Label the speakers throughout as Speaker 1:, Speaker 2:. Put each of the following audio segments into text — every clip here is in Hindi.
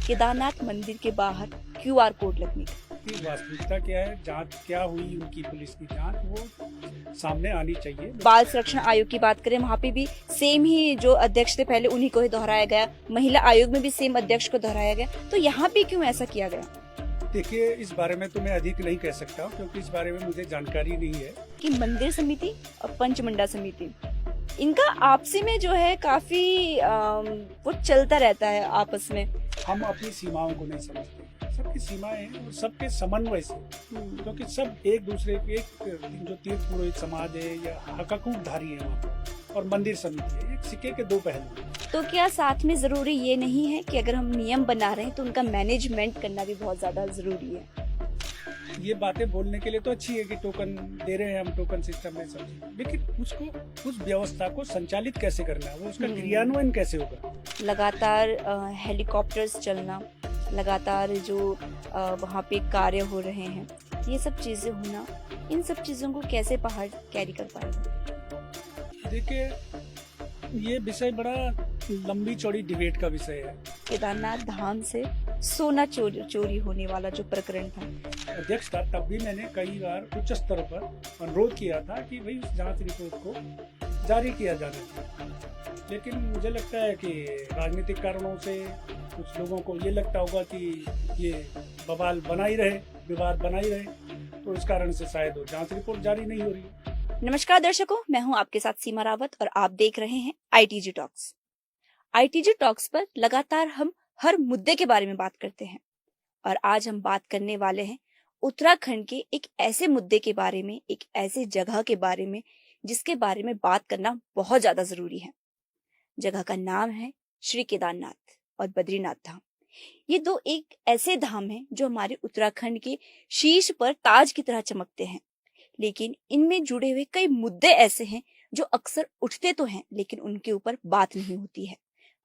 Speaker 1: केदारनाथ मंदिर के बाहर क्यूआर कोड लगने का।
Speaker 2: की वास्तविकता क्या है, जांच क्या हुई, उनकी पुलिस की जांच वो सामने आनी चाहिए।
Speaker 1: बाल संरक्षण आयोग की बात करें, वहाँ पे भी सेम ही जो अध्यक्ष थे पहले उन्हीं को ही दोहराया गया। महिला आयोग में भी सेम अध्यक्ष को दोहराया गया। तो यहाँ पे क्यों ऐसा किया गया?
Speaker 2: देखिए, इस बारे में तो मैं अधिक नहीं कह सकता हूँ, क्योंकि इस बारे में मुझे जानकारी नहीं है
Speaker 1: कि मंदिर समिति और पंचमंडा समिति, इनका आपसी में जो है काफी वो चलता रहता है आपस में।
Speaker 2: हम अपनी सीमाओं को नहीं समझते। सबकी सीमाएं हैं और सबके समन्वय से, क्योंकि सब एक दूसरे के जो तीर्थ पुरोहित समाज है या हकूकधारी है वहाँ पर, और मंदिर समिति है, एक सिक्के के दो पहलू हैं।
Speaker 1: तो क्या साथ में जरूरी ये नहीं है कि अगर हम नियम बना रहे हैं तो उनका मैनेजमेंट करना भी बहुत ज्यादा जरूरी है?
Speaker 2: ये बातें बोलने के लिए तो अच्छी है कि टोकन दे रहे हैं हम, टोकन सिस्टम में सब, लेकिन उसको, उस व्यवस्था को संचालित कैसे करना है, वो उसका क्रियान्वयन कैसे होगा।
Speaker 1: लगातार हेलीकॉप्टर्स चलना, लगातार जो वहाँ पे कार्य हो रहे हैं, ये सब चीजें होना, इन सब चीजों को कैसे पहाड़ कैरी कर पाएगा?
Speaker 2: देखिए, ये विषय बड़ा लंबी चौड़ी डिबेट का विषय है।
Speaker 1: केदारनाथ धाम से सोना चोरी होने वाला जो प्रकरण था,
Speaker 2: अध्यक्ष था तब भी मैंने कई बार उच्च स्तर पर अनुरोध किया था कि भाई उस जांच रिपोर्ट को जारी किया जाना चाहिए, लेकिन मुझे लगता है कि राजनीतिक कारणों से कुछ लोगों को ये लगता होगा कि ये बवाल बना ही रहे, विवाद बना ही रहे, तो इस कारण से शायद वो जांच रिपोर्ट जारी नहीं हो रही।
Speaker 1: नमस्कार दर्शकों, मैं हूं आपके साथ सीमा रावत और आप देख रहे हैं आईटीजी टॉक्स। आईटीजी टॉक्स पर लगातार हम हर मुद्दे के बारे में बात करते हैं और आज हम बात करने वाले हैं उत्तराखंड के एक ऐसे मुद्दे के बारे में, एक ऐसे जगह के बारे में जिसके बारे में बात करना बहुत ज्यादा जरूरी है। जगह का नाम है श्री केदारनाथ और बद्रीनाथ धाम। ये दो एक ऐसे धाम हैं जो हमारे उत्तराखंड के शीर्ष पर ताज की तरह चमकते हैं, लेकिन इनमें जुड़े हुए कई मुद्दे ऐसे हैं जो अक्सर उठते तो हैं लेकिन उनके ऊपर बात नहीं होती है।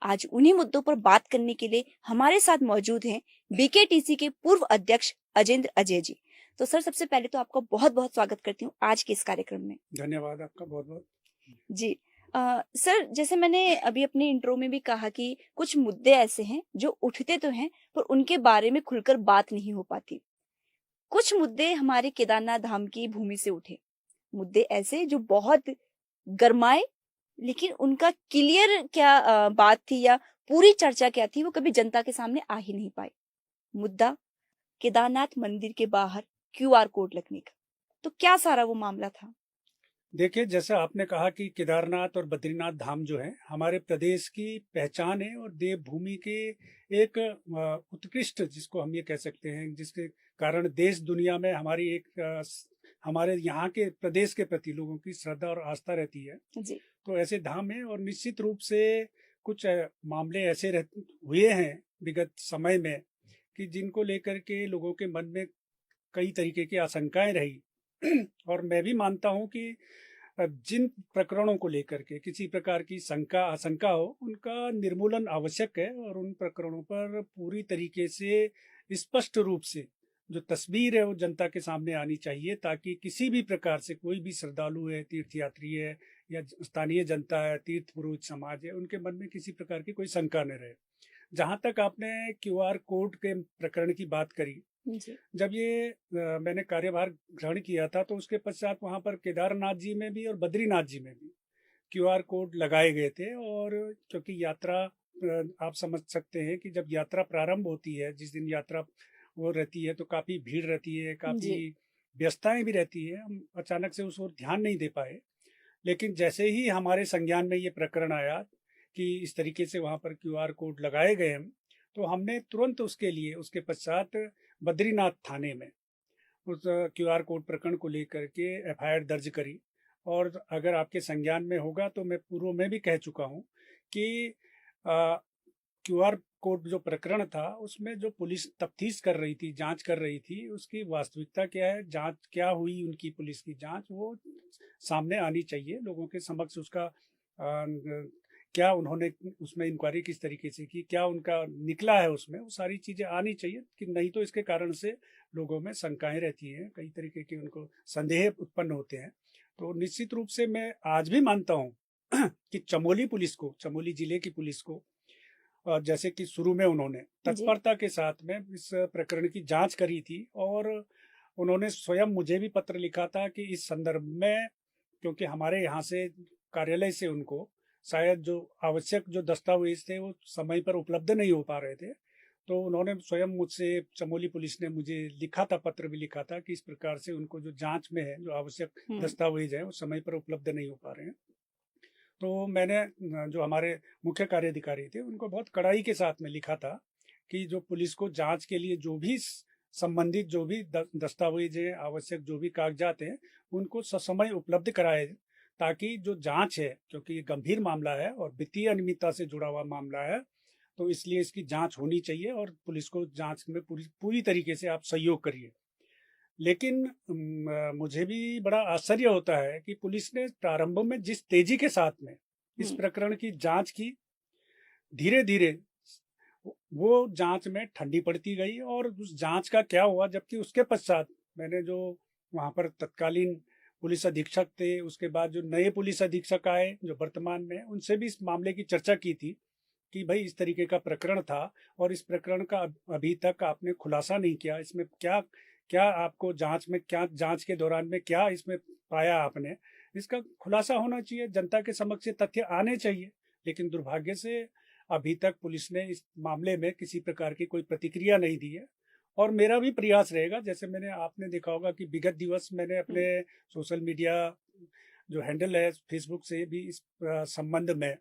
Speaker 1: आज उन्हीं मुद्दों पर बात करने के लिए हमारे साथ मौजूद हैं बीकेटीसी के पूर्व अध्यक्ष अजेंद्र अजय जी। तो सर, सबसे पहले तो आपका बहुत बहुत स्वागत करती हूँ आज के इस कार्यक्रम में।
Speaker 2: धन्यवाद आपका बहुत बहुत।
Speaker 1: जी सर, जैसे मैंने अभी अपने इंट्रो में भी कहा कि कुछ मुद्दे ऐसे हैं जो उठते तो हैं पर उनके बारे में खुलकर बात नहीं हो पाती। कुछ मुद्दे हमारे केदारनाथ धाम की भूमि से उठे, मुद्दे ऐसे जो बहुत गरमाए, लेकिन उनका क्लियर क्या बात थी या पूरी चर्चा क्या थी वो कभी जनता के सामने आ ही नहीं पाई। मुद्दा केदारनाथ मंदिर के बाहर क्यूआर कोड लगने का। तो क्या सारा वो मामला था?
Speaker 2: देखिए, जैसा आपने कहा कि केदारनाथ और बद्रीनाथ धाम जो है हमारे प्रदेश की पहचान है और देवभूमि के एक उत्कृष्ट, जिसको हम ये कह सकते हैं, जिसके कारण देश दुनिया में हमारी एक हमारे यहाँ के प्रदेश के प्रति लोगों की श्रद्धा और आस्था रहती है
Speaker 1: जी।
Speaker 2: तो ऐसे धाम है। और निश्चित रूप से कुछ मामले ऐसे हुए हैं विगत समय में कि जिनको लेकर के लोगों के मन में कई तरीके की आशंकाएं रही और मैं भी मानता हूं कि जिन प्रकरणों को लेकर के किसी प्रकार की शंका आशंका हो, उनका निर्मूलन आवश्यक है और उन प्रकरणों पर पूरी तरीके से स्पष्ट रूप से जो तस्वीर है वो जनता के सामने आनी चाहिए, ताकि किसी भी प्रकार से कोई भी श्रद्धालु है, तीर्थयात्री है या स्थानीय जनता है, तीर्थ पुरोहित समाज है, उनके मन में किसी प्रकार की कोई शंका न रहे। जहां तक आपने क्यूआर कोड के प्रकरण की बात करी, जब ये मैंने कार्यभार ग्रहण किया था तो उसके पश्चात वहां पर केदारनाथ जी में भी और बद्रीनाथ जी में भी क्यूआर कोड लगाए गए थे। और क्योंकि यात्रा, आप समझ सकते हैं कि जब यात्रा प्रारंभ होती है, जिस दिन यात्रा वो रहती है तो काफी भीड़ रहती है, काफी व्यस्तताएं भी रहती है। हम अचानक से उस ओर ध्यान नहीं दे पाए, लेकिन जैसे ही हमारे संज्ञान में ये प्रकरण आया कि इस तरीके से वहां पर क्यूआर कोड लगाए गए हैं, तो हमने तुरंत उसके लिए उसके पश्चात बद्रीनाथ थाने में उस क्यूआर कोड प्रकरण को लेकर के एफआईआर दर्ज करी। और अगर आपके संज्ञान में होगा तो मैं पूर्व में भी कह चुका हूं कि क्यूआर कोड जो प्रकरण था उसमें जो पुलिस तफ्तीश कर रही थी, जांच कर रही थी, उसकी वास्तविकता क्या है, जांच क्या हुई, उनकी पुलिस की जांच वो सामने आनी चाहिए लोगों के समक्ष। उसका क्या उन्होंने उसमें इंक्वायरी किस तरीके से की, क्या उनका निकला है, उसमें वो सारी चीज़ें आनी चाहिए। कि नहीं तो इसके कारण से लोगों में शंकाएं रहती हैं, कई तरीके के उनको संदेह उत्पन्न होते हैं। तो निश्चित रूप से मैं आज भी मानता हूँ कि चमोली जिले की पुलिस को और जैसे कि शुरू में उन्होंने
Speaker 1: जी।
Speaker 2: तत्परता के साथ में इस प्रकरण की जांच करी थी, और उन्होंने स्वयं मुझे भी पत्र लिखा था कि इस संदर्भ में, क्योंकि हमारे यहाँ से कार्यालय से उनको शायद जो आवश्यक जो दस्तावेज थे वो समय पर उपलब्ध नहीं हो पा रहे थे, तो उन्होंने स्वयं मुझसे, चमोली पुलिस ने मुझे लिखा था, पत्र भी लिखा था कि इस प्रकार से उनको जो जांच में है जो आवश्यक दस्तावेज है वो समय पर उपलब्ध नहीं हो पा रहे हैं। तो मैंने जो हमारे मुख्य कार्याधिकारी थे उनको बहुत कड़ाई के साथ में लिखा था कि जो पुलिस को जांच के लिए जो भी संबंधित जो भी दस्तावेज है, आवश्यक जो भी कागजात हैं, उनको ससमय उपलब्ध कराए, ताकि जो जांच है, क्योंकि ये गंभीर मामला है और वित्तीय अनियमितता से जुड़ा हुआ मामला है, तो इसलिए इसकी जांच होनी चाहिए और पुलिस को जांच में पूरी तरीके से आप सहयोग करिए। लेकिन मुझे भी बड़ा आश्चर्य होता है कि पुलिस ने प्रारंभ में जिस तेजी के साथ में इस प्रकरण की जांच की, धीरे धीरे वो जांच में ठंडी पड़ती गई, और उस जांच का क्या हुआ, जबकि उसके पश्चात मैंने जो वहां पर तत्कालीन पुलिस अधीक्षक थे, उसके बाद जो नए पुलिस अधीक्षक आए जो वर्तमान में, उनसे भी इस मामले की चर्चा की थी कि भाई इस तरीके का प्रकरण था और इस प्रकरण का अभी तक आपने खुलासा नहीं किया, इसमें क्या क्या आपको जांच में, क्या जांच के दौरान में क्या इसमें पाया आपने, इसका खुलासा होना चाहिए, जनता के समक्ष तथ्य आने चाहिए। लेकिन दुर्भाग्य से अभी तक पुलिस ने इस मामले में किसी प्रकार की कोई प्रतिक्रिया नहीं दी है। और मेरा भी प्रयास रहेगा, जैसे मैंने, आपने देखा होगा कि विगत दिवस मैंने अपने सोशल मीडिया जो हैंडल है फेसबुक से भी इस संबंध में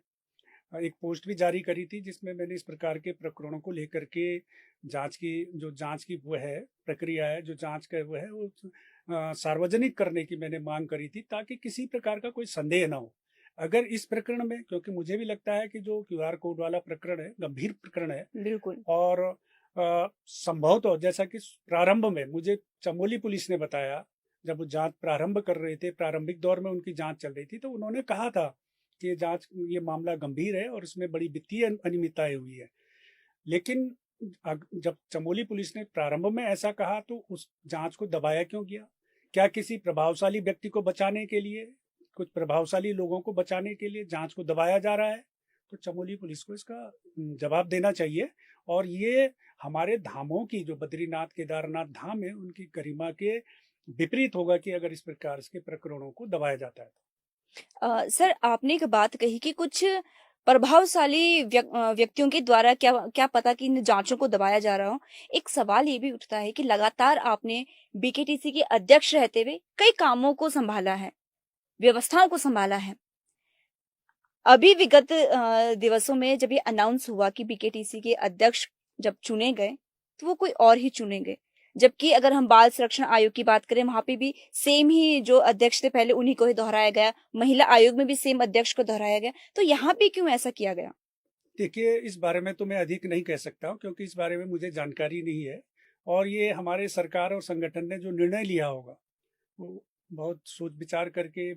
Speaker 2: एक पोस्ट भी जारी करी थी, जिसमें मैंने इस प्रकार के प्रकरणों को लेकर के जांच की वो है प्रक्रिया है, जो जांच का वो है वो सार्वजनिक करने की मैंने मांग करी थी, ताकि किसी प्रकार का कोई संदेह ना हो। अगर इस प्रकरण में, क्योंकि मुझे भी लगता है कि जो क्यूआर कोड वाला प्रकरण है गंभीर प्रकरण है,
Speaker 1: बिल्कुल।
Speaker 2: और संभवतः जैसा कि प्रारंभ में मुझे चमोली पुलिस ने बताया, जब वो जांच प्रारंभ कर रहे थे, प्रारंभिक दौर में उनकी जांच चल रही थी, तो उन्होंने कहा था कि ये मामला गंभीर है और इसमें बड़ी वित्तीय अनियमितताएं हुई है। लेकिन जब चमोली पुलिस ने प्रारंभ में ऐसा कहा, तो उस जांच को दबाया क्यों गया? क्या किसी प्रभावशाली व्यक्ति को बचाने के लिए, कुछ प्रभावशाली लोगों को बचाने के लिए जांच को दबाया जा रहा है? तो चमोली पुलिस को इसका जवाब देना चाहिए। और ये हमारे धामों की, जो बद्रीनाथ केदारनाथ धाम है, उनकी गरिमा के विपरीत होगा कि अगर इस प्रकार के प्रकरणों को दबाया जाता है।
Speaker 1: सर, आपने एक बात कही कि कुछ प्रभावशाली व्यक्तियों के द्वारा क्या क्या पता कि इन जांचों को दबाया जा रहा हो। एक सवाल ये भी उठता है कि लगातार आपने बीकेटीसी के अध्यक्ष रहते हुए कई कामों को संभाला है, व्यवस्थाओं को संभाला है। अभी विगत दिवसों में जब ये अनाउंस हुआ कि बीकेटीसी के अध्यक्ष जब चुने गए, तो वो कोई और ही चुने गए। जबकि अगर हम बाल संरक्षण आयोग की बात करें, वहां पे भी सेम ही जो अध्यक्ष थे पहले उन्हीं को ही दोहराया गया। महिला आयोग में भी सेम अध्यक्ष को दोहराया गया। तो यहाँ पे क्यों ऐसा किया गया?
Speaker 2: देखिए, इस बारे में तो मैं अधिक नहीं कह सकता हूँ, क्योंकि इस बारे में मुझे जानकारी नहीं है। और ये हमारे सरकार और संगठन ने जो निर्णय लिया होगा, वो बहुत सोच विचार करके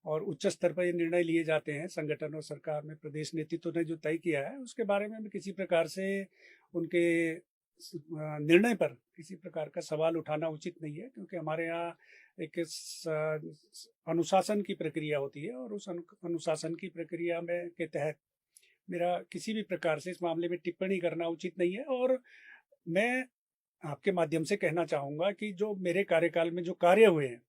Speaker 2: और उच्च स्तर पर ये निर्णय लिए जाते हैं संगठन और सरकार में। प्रदेश नेतृत्व ने जो तय किया है उसके बारे में किसी प्रकार से उनके निर्णय पर किसी प्रकार का सवाल उठाना उचित नहीं है, क्योंकि हमारे यहाँ एक अनुशासन की प्रक्रिया होती है, और उस अनुशासन की प्रक्रिया में के तहत मेरा किसी भी प्रकार से इस मामले में टिप्पणी करना उचित नहीं है। और मैं आपके माध्यम से कहना चाहूँगा कि जो मेरे कार्यकाल में जो कार्य हुए हैं,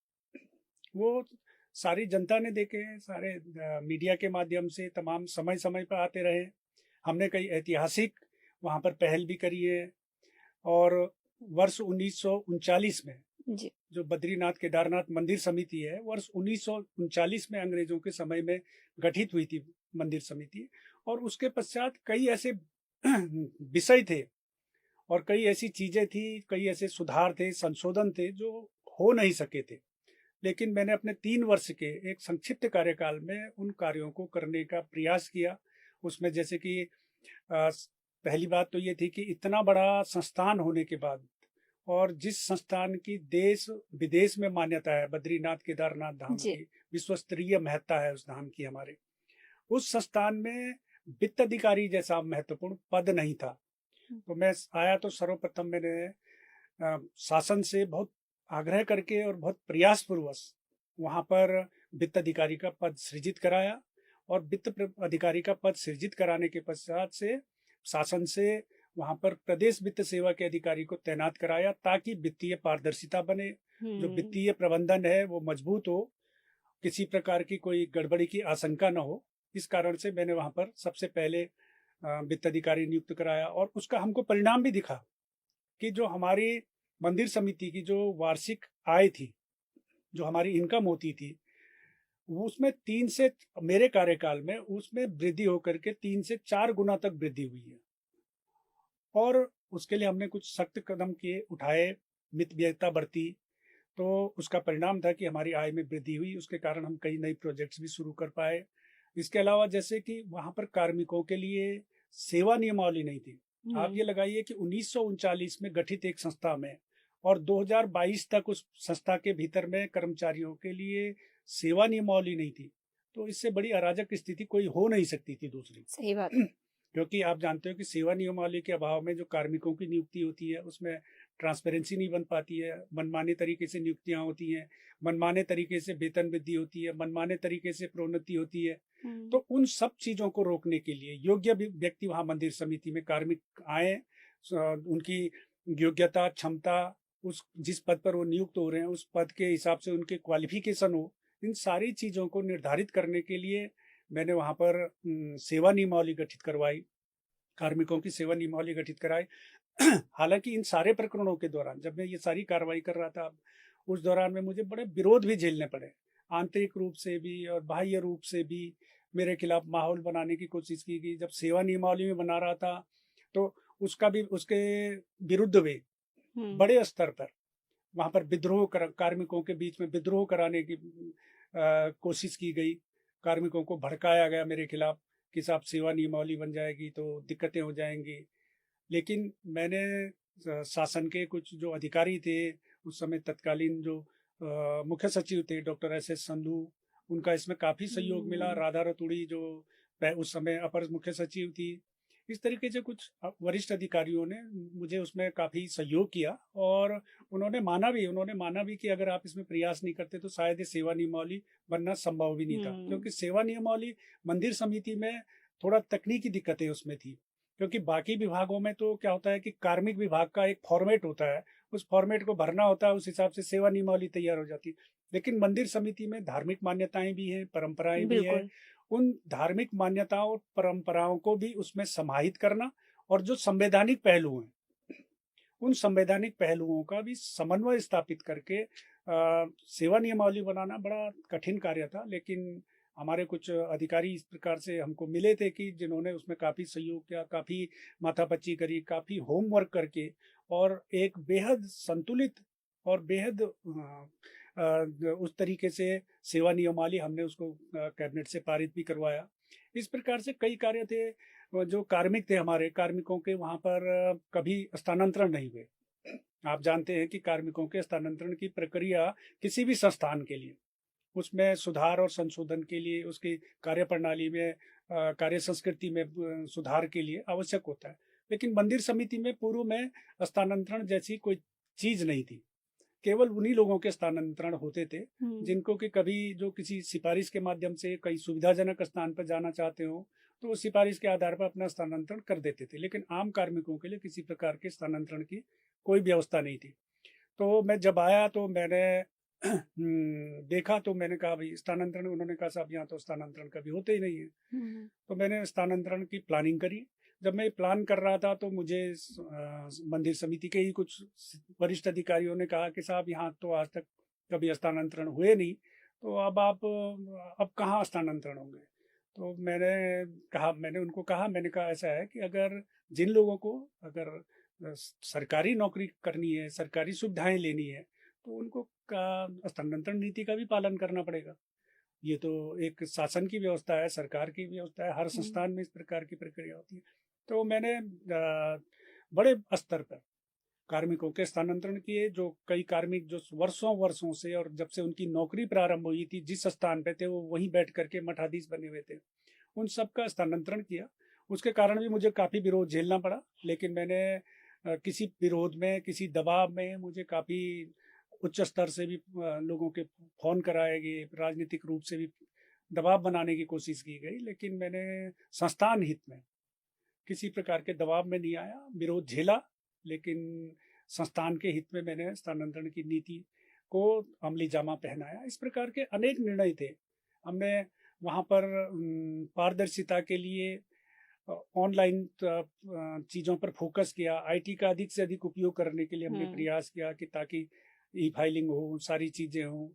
Speaker 2: वो सारी जनता ने देखे हैं, सारे मीडिया के माध्यम से तमाम समय समय पर आते रहे। हमने कई ऐतिहासिक वहाँ पर पहल भी करी है। और वर्ष 1939 में
Speaker 1: जी।
Speaker 2: जो बद्रीनाथ केदारनाथ मंदिर समिति है, वर्ष 1939 में अंग्रेजों के समय में गठित हुई थी मंदिर समिति। और उसके पश्चात कई ऐसे विषय थे और कई ऐसी चीजें थी, कई ऐसे सुधार थे, संशोधन थे जो हो नहीं सके थे। लेकिन मैंने अपने 3 वर्ष के एक संक्षिप्त कार्यकाल में उन कार्यों को करने का प्रयास किया। उसमें जैसे कि पहली बात तो ये थी कि इतना बड़ा संस्थान होने के बाद, और जिस संस्थान की देश विदेश में मान्यता है, बद्रीनाथ केदारनाथ धाम की विश्व स्तरीय महत्ता है उस धाम की हमारे, उस संस्थान में वित्त अधिकारी जैसा महत्वपूर्ण पद नहीं था। तो मैं आया तो सर्वप्रथम मैंने शासन से बहुत आग्रह करके और बहुत प्रयास पूर्वक वहाँ पर वित्त अधिकारी का पद सृजित कराया। और वित्त अधिकारी का पद सृजित कराने के पश्चात से शासन से वहां पर प्रदेश वित्त सेवा के अधिकारी को तैनात कराया ताकि वित्तीय पारदर्शिता बने, जो वित्तीय प्रबंधन है वो मजबूत हो, किसी प्रकार की कोई गड़बड़ी की आशंका न हो। इस कारण से मैंने वहां पर सबसे पहले वित्त अधिकारी नियुक्त कराया और उसका हमको परिणाम भी दिखा कि जो हमारी मंदिर समिति की जो वार्षिक आय थी, जो हमारी इनकम होती थी, उसमें 3 से मेरे कार्यकाल में उसमें वृद्धि होकर के 3 से 4 गुना तक वृद्धि हुई है। और उसके लिए हमने कुछ सख्त कदम किए, उठाए, मितव्ययिता बरती, तो उसका परिणाम था कि हमारी आय में वृद्धि हुई। उसके कारण हम कई नए प्रोजेक्ट्स भी शुरू कर पाए। इसके अलावा जैसे कि वहाँ पर कार्मिकों के लिए सेवा नियमावली नहीं थी। आप ये लगाइए कि 1939 में गठित एक संस्था में और 2022 तक उस संस्था के भीतर में कर्मचारियों के लिए सेवा नियमावली नहीं थी। तो इससे बड़ी अराजक स्थिति कोई हो नहीं सकती थी दूसरी।
Speaker 1: सही बात।
Speaker 2: क्योंकि आप जानते हो कि सेवा नियमावली के अभाव में जो कार्मिकों की नियुक्ति होती है उसमें ट्रांसपेरेंसी नहीं बन पाती है, मनमाने तरीके से नियुक्तियां होती हैं, मनमाने तरीके से वेतन वृद्धि होती है, मनमाने तरीके से प्रोन्नति होती है। तो उन सब चीजों को रोकने के लिए योग्य व्यक्ति वहां मंदिर समिति में कार्मिक आए, उनकी योग्यता, क्षमता, उस जिस पद पर वो नियुक्त हो रहे हैं उस पद के हिसाब से उनके क्वालिफिकेशन हो, इन सारी चीजों को निर्धारित करने के लिए मैंने वहां पर सेवा नियमावली गठित करवाई, कार्मिकों की सेवा नियमावली गठित कराई। हालांकि इन सारे प्रकरणों के दौरान जब मैं ये सारी कार्रवाई कर रहा था, उस दौरान में मुझे बड़े विरोध भी झेलने पड़े, आंतरिक रूप से भी और बाह्य रूप से भी मेरे खिलाफ माहौल बनाने की कोशिश की गई। जब सेवा नियमावली में बना रहा था तो उसका भी उसके विरुद्ध भी बड़े स्तर पर वहां पर विद्रोह कार्मिकों के बीच में विद्रोह कराने की कोशिश की गई। कार्मिकों को भड़काया गया मेरे खिलाफ कि साहब सेवा नियमावली बन जाएगी तो दिक्कतें हो जाएंगी। लेकिन मैंने शासन के कुछ जो अधिकारी थे उस समय, तत्कालीन जो मुख्य सचिव थे डॉक्टर एस संधू, उनका इसमें काफी सहयोग मिला। राधा रतूड़ी जो उस समय अपर मुख्य सचिव थी, इस तरीके से कुछ वरिष्ठ अधिकारियों ने मुझे उसमें काफी सहयोग किया और उन्होंने माना भी कि अगर आप इसमें प्रयास नहीं करते तो शायद ये सेवा नियमावली बनना संभव भी नहीं था। क्योंकि सेवा नियमावली मंदिर समिति में थोड़ा तकनीकी दिक्कतें उसमें थी, क्योंकि बाकी विभागों में तो क्या होता है कि कार्मिक विभाग का एक फॉर्मेट होता है, उस फॉर्मेट को भरना होता है, उस हिसाब से सेवा नियमावली तैयार हो जाती है। लेकिन मंदिर समिति में धार्मिक मान्यताएं भी हैं, परंपराएं भी हैं, उन धार्मिक मान्यताओं और परंपराओं को भी उसमें समाहित करना और जो संवैधानिक पहलू हैं उन संवैधानिक पहलुओं का भी समन्वय स्थापित करके सेवा नियमावली बनाना बड़ा कठिन कार्य था। लेकिन हमारे कुछ अधिकारी इस प्रकार से हमको मिले थे कि जिन्होंने उसमें काफ़ी सहयोग किया, काफ़ी माथापच्ची करी, काफ़ी होमवर्क करके और एक बेहद संतुलित और बेहद उस तरीके से सेवा नियमावली हमने उसको कैबिनेट से पारित भी करवाया। इस प्रकार से कई कार्य थे। जो कार्मिक थे हमारे, कार्मिकों के वहाँ पर कभी स्थानांतरण नहीं हुए। आप जानते हैं कि कार्मिकों के स्थानांतरण की प्रक्रिया किसी भी संस्थान के लिए उसमें सुधार और संशोधन के लिए, उसकी कार्यप्रणाली में, कार्य संस्कृति में सुधार के लिए आवश्यक होता है। लेकिन मंदिर समिति में पूर्व में स्थानांतरण जैसी कोई चीज नहीं थी। केवल उन्हीं लोगों के स्थानांतरण होते थे जिनको कि कभी जो किसी सिफारिश के माध्यम से कई सुविधाजनक स्थान पर जाना चाहते हो तो वो सिफारिश के आधार पर अपना स्थानांतरण कर देते थे। लेकिन आम कार्मिकों के लिए किसी प्रकार के स्थानांतरण की कोई व्यवस्था नहीं थी। तो मैं जब आया तो मैंने देखा तो मैंने कहा भाई स्थानांतरण, उन्होंने कहा साहब यहाँ तो स्थानांतरण कभी होते ही नहीं है। तो मैंने स्थानांतरण की प्लानिंग करी। जब मैं प्लान कर रहा था तो मुझे मंदिर समिति के ही कुछ वरिष्ठ अधिकारियों ने कहा कि साहब यहाँ तो आज तक कभी स्थानांतरण हुए नहीं, तो अब कहाँ स्थानांतरण होंगे। तो मैंने उनको कहा ऐसा है कि अगर जिन लोगों को अगर सरकारी नौकरी करनी है, सरकारी सुविधाएं लेनी है, तो उनको स्थानांतरण नीति का भी पालन करना पड़ेगा। ये तो एक शासन की व्यवस्था है, सरकार की व्यवस्था है, हर संस्थान में इस प्रकार की प्रक्रिया होती है। तो मैंने बड़े स्तर पर कार्मिकों के स्थानांतरण किए। जो कई कार्मिक जो वर्षों से और जब से उनकी नौकरी प्रारंभ हुई थी जिस स्थान पे थे वो वहीं बैठ करके मठाधीश बने हुए थे, उन सब का स्थानांतरण किया। उसके कारण भी मुझे काफ़ी विरोध झेलना पड़ा। लेकिन मैंने किसी विरोध में, किसी दबाव में, मुझे काफ़ी उच्च स्तर से भी लोगों के फोन कराए गए, राजनीतिक रूप से भी दबाव बनाने की कोशिश की गई। लेकिन मैंने संस्थान हित में, किसी प्रकार के दबाव में नहीं आया, विरोध झेला, लेकिन संस्थान के हित में मैंने स्थानांतरण की नीति को अमली जामा पहनाया। इस प्रकार के अनेक निर्णय थे। हमने वहाँ पर पारदर्शिता के लिए ऑनलाइन चीज़ों पर फोकस किया, आईटी का अधिक से अधिक उपयोग करने के लिए हमने प्रयास किया कि ताकि ई फाइलिंग हो, सारी चीज़ें हों।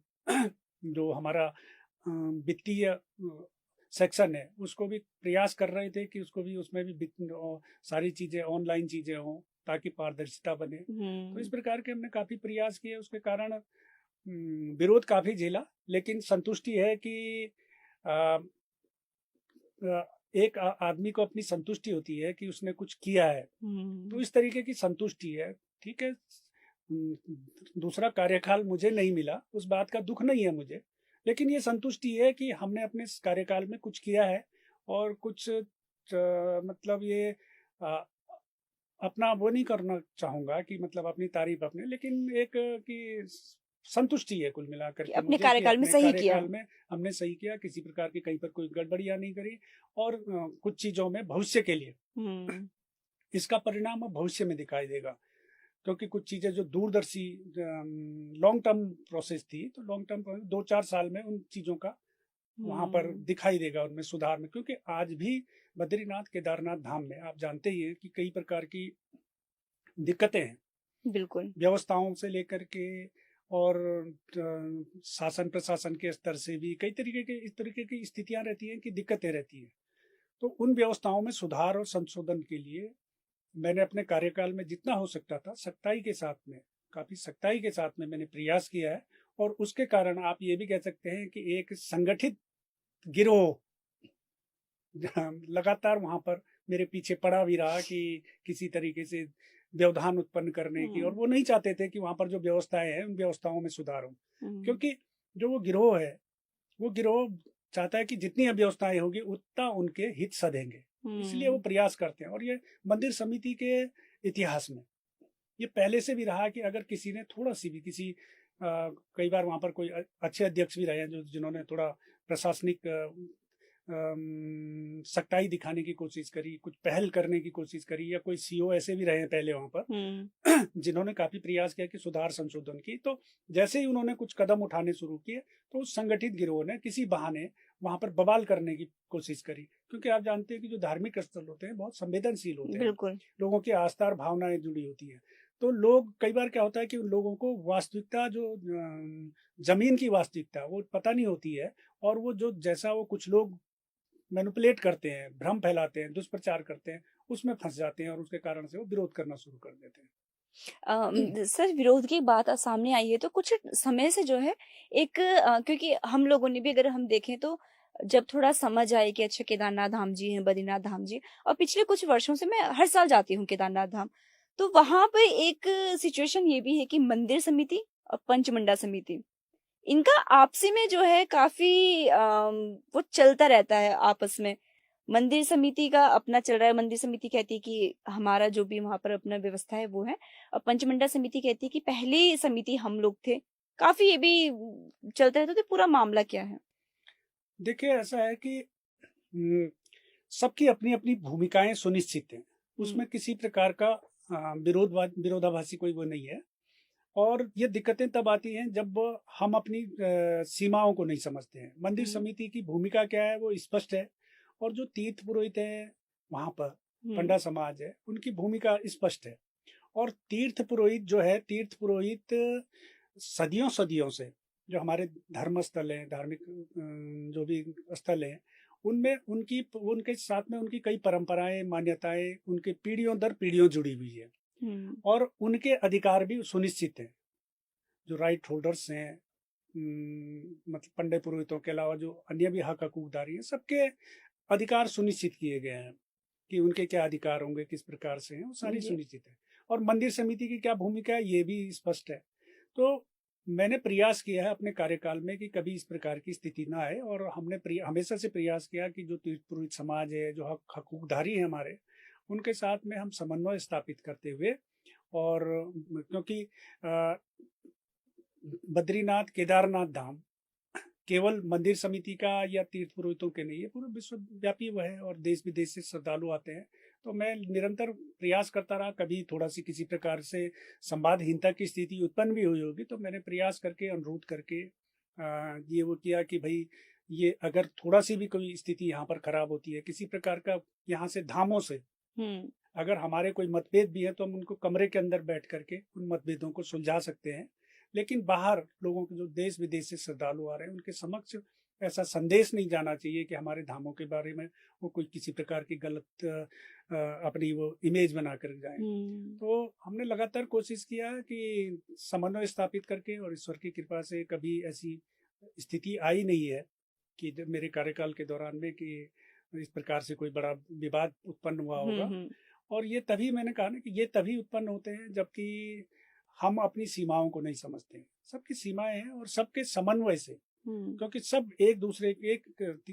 Speaker 2: जो हमारा वित्तीय सेक्शन है उसको भी प्रयास कर रहे थे कि उसको भी, उसमें भी सारी चीज़ें ऑनलाइन चीज़ें हों ताकि पारदर्शिता बने। तो इस प्रकार के हमने काफ़ी प्रयास किए। उसके कारण विरोध काफ़ी झेला, लेकिन संतुष्टि है कि एक आदमी को अपनी संतुष्टि होती है कि उसने कुछ किया है, तो इस तरीके की संतुष्टि है। ठीक है, दूसरा कार्यकाल मुझे नहीं मिला, उस बात का दुख नहीं है मुझे, लेकिन ये संतुष्टि है कि हमने अपने कार्यकाल में कुछ किया है और कुछ मतलब ये अपना वो नहीं करना चाहूंगा कि मतलब अपनी तारीफ अपने, लेकिन एक कि संतुष्टि है कुल मिलाकर के
Speaker 1: अपने कार्यकाल में सही किया,
Speaker 2: में हमने सही किया, किसी प्रकार की कहीं पर कोई गड़बड़ियां नहीं करी, और कुछ चीजों में भविष्य के लिए इसका परिणाम अब भविष्य में दिखाई देगा, क्योंकि कुछ चीजें जो दूरदर्शी लॉन्ग टर्म प्रोसेस थी, तो लॉन्ग टर्म 2-4 साल में उन चीजों का वहां पर दिखाई देगा, उनमें सुधार में। क्योंकि आज भी बद्रीनाथ केदारनाथ धाम में आप जानते ही हैं कि कई प्रकार की दिक्कतें हैं,
Speaker 1: बिल्कुल,
Speaker 2: व्यवस्थाओं से लेकर के और शासन प्रशासन के स्तर से भी कई तरीके के इस तरीके की स्थितियां रहती हैं कि दिक्कतें रहती हैं। तो उन व्यवस्थाओं में सुधार और संशोधन के लिए मैंने अपने कार्यकाल में जितना हो सकता था सख्ताई के साथ में, काफी सख्ताई के साथ में मैंने प्रयास किया है, और उसके कारण आप ये भी कह सकते हैं कि एक संगठित गिरोह लगातार वहां पर मेरे पीछे पड़ा भी रहा कि किसी तरीके से व्यवधान उत्पन्न करने की, और वो नहीं चाहते थे कि वहां पर जो व्यवस्थाएं हैं उन व्यवस्थाओं में सुधार हो, क्योंकि जो वो गिरोह है, वो गिरोह चाहता है कि जितनी अव्यवस्थाएं होगी उतना उनके हित सधेंगे, इसलिए वो प्रयास करते हैं। और ये मंदिर समिति के इतिहास में ये पहले से भी रहा कि अगर किसी ने थोड़ा सी भी किसी कई बार वहां पर कोई अच्छे अध्यक्ष भी रहे हैं जो जिन्होंने थोड़ा प्रशासनिक सख्ताई दिखाने की कोशिश करी, कुछ पहल करने की कोशिश करी, या कोई सीओ ऐसे भी रहे हैं पहले वहां पर जिन्होंने काफी प्रयास किया कि सुधार संशोधन की। तो जैसे ही उन्होंने कुछ कदम उठाने शुरू किए तो उस संगठित गिरोह ने किसी बहाने वहां पर बवाल करने की कोशिश करी, क्योंकि आप जानते हैं कि जो धार्मिक स्थल होते हैं बहुत संवेदनशील होते हैं,
Speaker 1: बिल्कुल,
Speaker 2: लोगों की आस्था और भावनाएं जुड़ी होती है। तो लोग, कई बार क्या होता है कि उन लोगों को वास्तविकता, जो जमीन की वास्तविकता वो पता नहीं होती है, और वो जो जैसा वो कुछ लोग मैनिपुलेट करते हैं, भ्रम फैलाते हैं, दुष्प्रचार करते हैं, उसमें फंस जाते हैं, और उसके कारण से वो विरोध करना शुरू कर देते हैं।
Speaker 1: सर, विरोध की बात सामने आई है तो कुछ समय से जो है एक क्योंकि हम लोगों ने भी, अगर हम देखें तो जब थोड़ा समझ आए कि अच्छा केदारनाथ धाम जी हैं, बद्रीनाथ धाम जी, और पिछले कुछ वर्षों से मैं हर साल जाती हूँ केदारनाथ धाम, तो वहां पे एक सिचुएशन ये भी है कि मंदिर समिति और पंचमंडा समिति, इनका आपसी में जो है काफी वो चलता रहता है आपस में। मंदिर समिति का अपना चल रहा है, मंदिर समिति कहती है कि हमारा जो भी वहां पर अपना व्यवस्था है वो है, और पंचमंडा समिति कहती है कि पहली समिति हम लोग थे। काफी ये भी चलते रहता है, तो पूरा मामला क्या है?
Speaker 2: देखिए, ऐसा है कि सबकी अपनी अपनी भूमिकाएं सुनिश्चित हैं, उसमें किसी प्रकार का विरोधाभासी कोई वो नहीं है। और ये दिक्कतें तब आती हैं जब हम अपनी सीमाओं को नहीं समझते हैं। मंदिर समिति की भूमिका क्या है वो स्पष्ट है, और जो तीर्थ पुरोहित हैं वहां पर, पंडा समाज है, उनकी भूमिका स्पष्ट है। और तीर्थ पुरोहित जो है, तीर्थ पुरोहित सदियों सदियों से जो हमारे धर्म स्थल हैं, धार्मिक जो भी स्थल हैं, उनमें उनके साथ में उनकी कई परंपराएं, मान्यताएं उनके पीढ़ियों दर पीढ़ियों जुड़ी हुई है, और उनके अधिकार भी सुनिश्चित हैं। जो राइट होल्डर्स हैं, मतलब पंडित पुरोहितों के अलावा जो अन्य भी हक हकूकदारी हैं, सबके अधिकार सुनिश्चित किए गए हैं कि उनके क्या अधिकार होंगे, किस प्रकार से हैं, वो सारी सुनिश्चित है। और मंदिर समिति की क्या भूमिका है ये भी स्पष्ट है। तो मैंने प्रयास किया है अपने कार्यकाल में कि कभी इस प्रकार की स्थिति ना आए, और हमने हमेशा से प्रयास किया कि जो तीर्थ पुरोहित समाज है, जो हकूकदारी है हमारे, उनके साथ में हम समन्वय स्थापित करते हुए, और क्योंकि बद्रीनाथ केदारनाथ धाम केवल मंदिर समिति का या तीर्थ पुरोहितों के नहीं है, पूरा विश्वव्यापी वह है और देश विदेश से श्रद्धालु आते हैं। तो मैं निरंतर प्रयास करता रहा, कभी थोड़ा सी किसी प्रकार से संवादहीनता की स्थिति उत्पन्न भी हुई होगी तो मैंने प्रयास करके अनुरोध करके ये वो किया कि भाई ये अगर थोड़ा सी भी कोई स्थिति यहाँ पर खराब होती है, किसी प्रकार का यहाँ से धामों से अगर हमारे कोई मतभेद भी है तो हम उनको कमरे के अंदर बैठ करके उन मतभेदों को सुलझा सकते हैं। लेकिन बाहर लोगों के जो देश विदेश से श्रद्धालु आ रहे हैं उनके समक्ष ऐसा संदेश नहीं जाना चाहिए कि हमारे धामों के बारे में वो कोई किसी प्रकार की गलत अपनी वो इमेज बना कर जाए। तो हमने लगातार कोशिश किया कि समन्वय स्थापित करके, और ईश्वर की कृपा से कभी ऐसी स्थिति आई नहीं है कि मेरे कार्यकाल के दौरान में कि इस प्रकार से कोई बड़ा विवाद उत्पन्न हुआ होगा। और ये तभी मैंने कहा ना कि ये तभी उत्पन्न होते हैं जबकि हम अपनी सीमाओं को नहीं समझते हैं। सबकी सीमाएं हैं और सबके समन्वय से, क्योंकि सब एक दूसरे के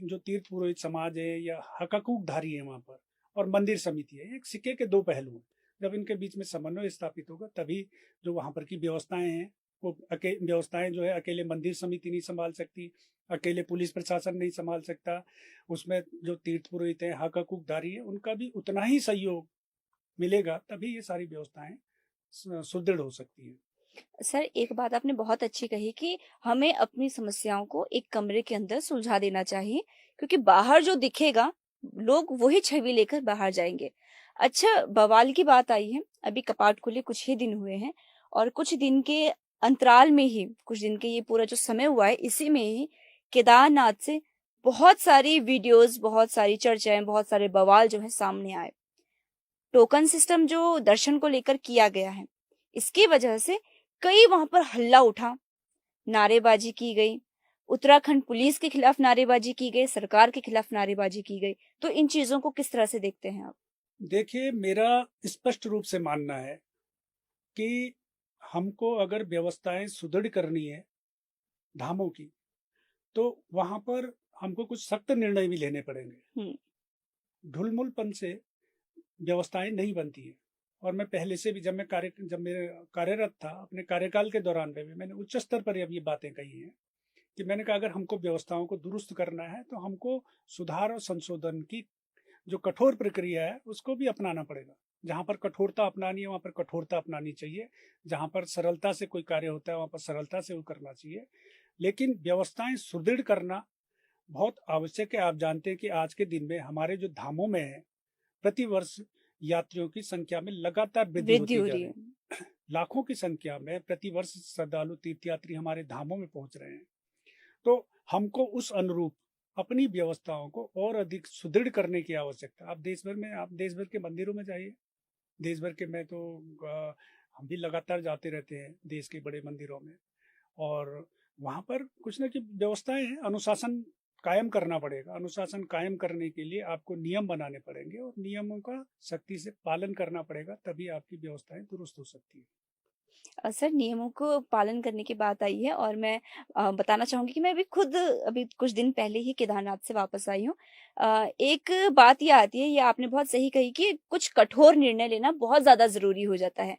Speaker 2: जो तीर्थ पुरोहित समाज है या हकूकधारी है वहां पर, और मंदिर समिति है, एक सिक्के के दो पहलू हैं। जब इनके बीच में समन्वय स्थापित होगा तभी जो वहां पर की व्यवस्थाएं हैं वो व्यवस्थाएं जो है अकेले मंदिर समिति नहीं संभाल सकती, अकेले पुलिस प्रशासन नहीं संभाल सकता। उसमें जो तीर्थ पुरोहित हैं, हकूकधारी है, उनका भी उतना ही सहयोग मिलेगा, तभी ये सारी व्यवस्थाएं सुदृढ़ हो सकती है।
Speaker 1: सर, एक बात आपने बहुत अच्छी कही कि हमें अपनी समस्याओं को एक कमरे के अंदर सुलझा देना चाहिए, क्योंकि बाहर जो दिखेगा लोग वही छवि लेकर बाहर जाएंगे। अच्छा, बवाल की बात आई है, अभी कपाट खुले कुछ ही दिन हुए हैं और कुछ दिन के अंतराल में ही, कुछ दिन के ये पूरा जो समय हुआ है, इसी में ही केदारनाथ से बहुत सारी वीडियोस, बहुत सारी चर्चाएं, बहुत सारे बवाल जो है सामने आए। टोकन सिस्टम जो दर्शन को लेकर किया गया है, इसकी वजह से कई वहां पर हल्ला उठा, नारेबाजी की गई, उत्तराखंड पुलिस के खिलाफ नारेबाजी की गई, सरकार के खिलाफ नारेबाजी की गई। तो इन चीजों को किस तरह से देखते हैं आप?
Speaker 2: देखिए, मेरा स्पष्ट रूप से मानना है कि हमको अगर व्यवस्थाएं सुदृढ़ करनी है धामों की, तो वहां पर हमको कुछ सख्त निर्णय भी लेने पड़ेंगे। ढुलमुलपन से व्यवस्थाएं नहीं बनती है। और मैं पहले से भी जब मेरे कार्यरत था, अपने कार्यकाल के दौरान में भी मैंने उच्च स्तर पर अब ये बातें कही हैं कि मैंने कहा अगर हमको व्यवस्थाओं को दुरुस्त करना है तो हमको सुधार और संशोधन की जो कठोर प्रक्रिया है उसको भी अपनाना पड़ेगा। जहां पर कठोरता अपनानी है वहां पर कठोरता अपनानी चाहिए, जहां पर सरलता से कोई कार्य होता है वहां पर सरलता से वो करना चाहिए। लेकिन व्यवस्थाएं सुदृढ़ करना बहुत आवश्यक है। आप जानते हैं कि आज के दिन में हमारे जो धामों में है, प्रतिवर्ष यात्रियों की संख्या में लगातार वृद्धि होती जा रही है। लाखों की संख्या में प्रतिवर्ष श्रद्धालु तीर्थयात्री हमारे धामों में पहुंच रहे हैं। तो हमको उस अनुरूप अपनी व्यवस्थाओं को और अधिक सुदृढ़ करने की आवश्यकता। आप देश भर के मंदिरों में जाइए, देश भर के मैं तो हम भी लगातार जाते रहते हैं देश के बड़े मंदिरों में, और वहाँ पर कुछ न कुछ व्यवस्थाएं हैं। अनुशासन कायम करना पड़ेगा। अनुशासन कायम करने के लिए आपको नियम बनाने पड़ेंगे और नियमों का सख्ती से पालन करना पड़ेगा, तभी आपकी व्यवस्थाएं दुरुस्त हो सकती है।
Speaker 1: सर, नियमों को पालन करने की बात आई है और मैं बताना चाहूंगी कि मैं भी खुद अभी कुछ दिन पहले ही केदारनाथ से वापस आई हूँ। एक बात ये आती है, ये आपने बहुत सही कही कि कुछ कठोर निर्णय लेना बहुत ज्यादा जरूरी हो जाता है।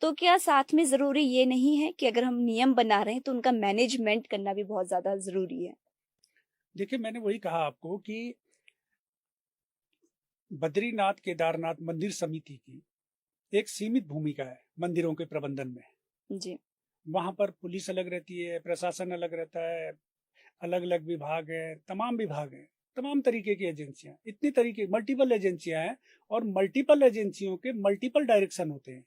Speaker 1: तो क्या साथ में जरूरी ये नहीं है कि अगर हम नियम बना रहे हैं तो उनका मैनेजमेंट करना भी बहुत ज्यादा जरूरी है?
Speaker 2: देखिए, मैंने वही कहा आपको कि बद्रीनाथ केदारनाथ मंदिर समिति की एक सीमित भूमिका है मंदिरों के प्रबंधन में
Speaker 1: जी।
Speaker 2: वहां पर पुलिस अलग रहती है, प्रशासन अलग रहता है, अलग अलग विभाग है, तमाम विभाग है, तमाम तरीके की एजेंसियां, इतनी तरीके मल्टीपल एजेंसियां हैं और मल्टीपल एजेंसियों के मल्टीपल डायरेक्शन होते हैं।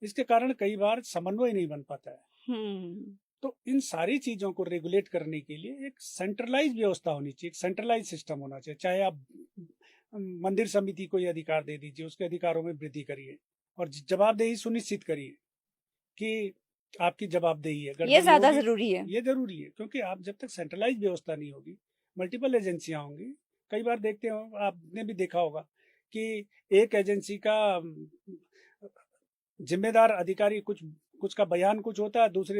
Speaker 2: इसके कारण कई बार समन्वय नहीं बन पाता है। तो इन सारी चीजों को रेगुलेट करने के लिए एक सेंट्रलाइज व्यवस्था होनी चाहिए, एक सेंट्रलाइज सिस्टम होना चाहिए। चाहे आप मंदिर समिति को ये अधिकार दे दीजिए, उसके अधिकारों में वृद्धि करिए और जवाबदेही सुनिश्चित करिए कि आपकी जवाबदेही है।
Speaker 1: ये ज्यादा जरूरी है।
Speaker 2: ये जरूरी है, क्योंकि आप जब तक सेंट्रलाइज व्यवस्था नहीं होगी, मल्टीपल एजेंसियां होंगी। कई बार देखते हो, आपने भी देखा होगा कि एक एजेंसी का जिम्मेदार अधिकारी कुछ का बयान कुछ होता है, दूसरे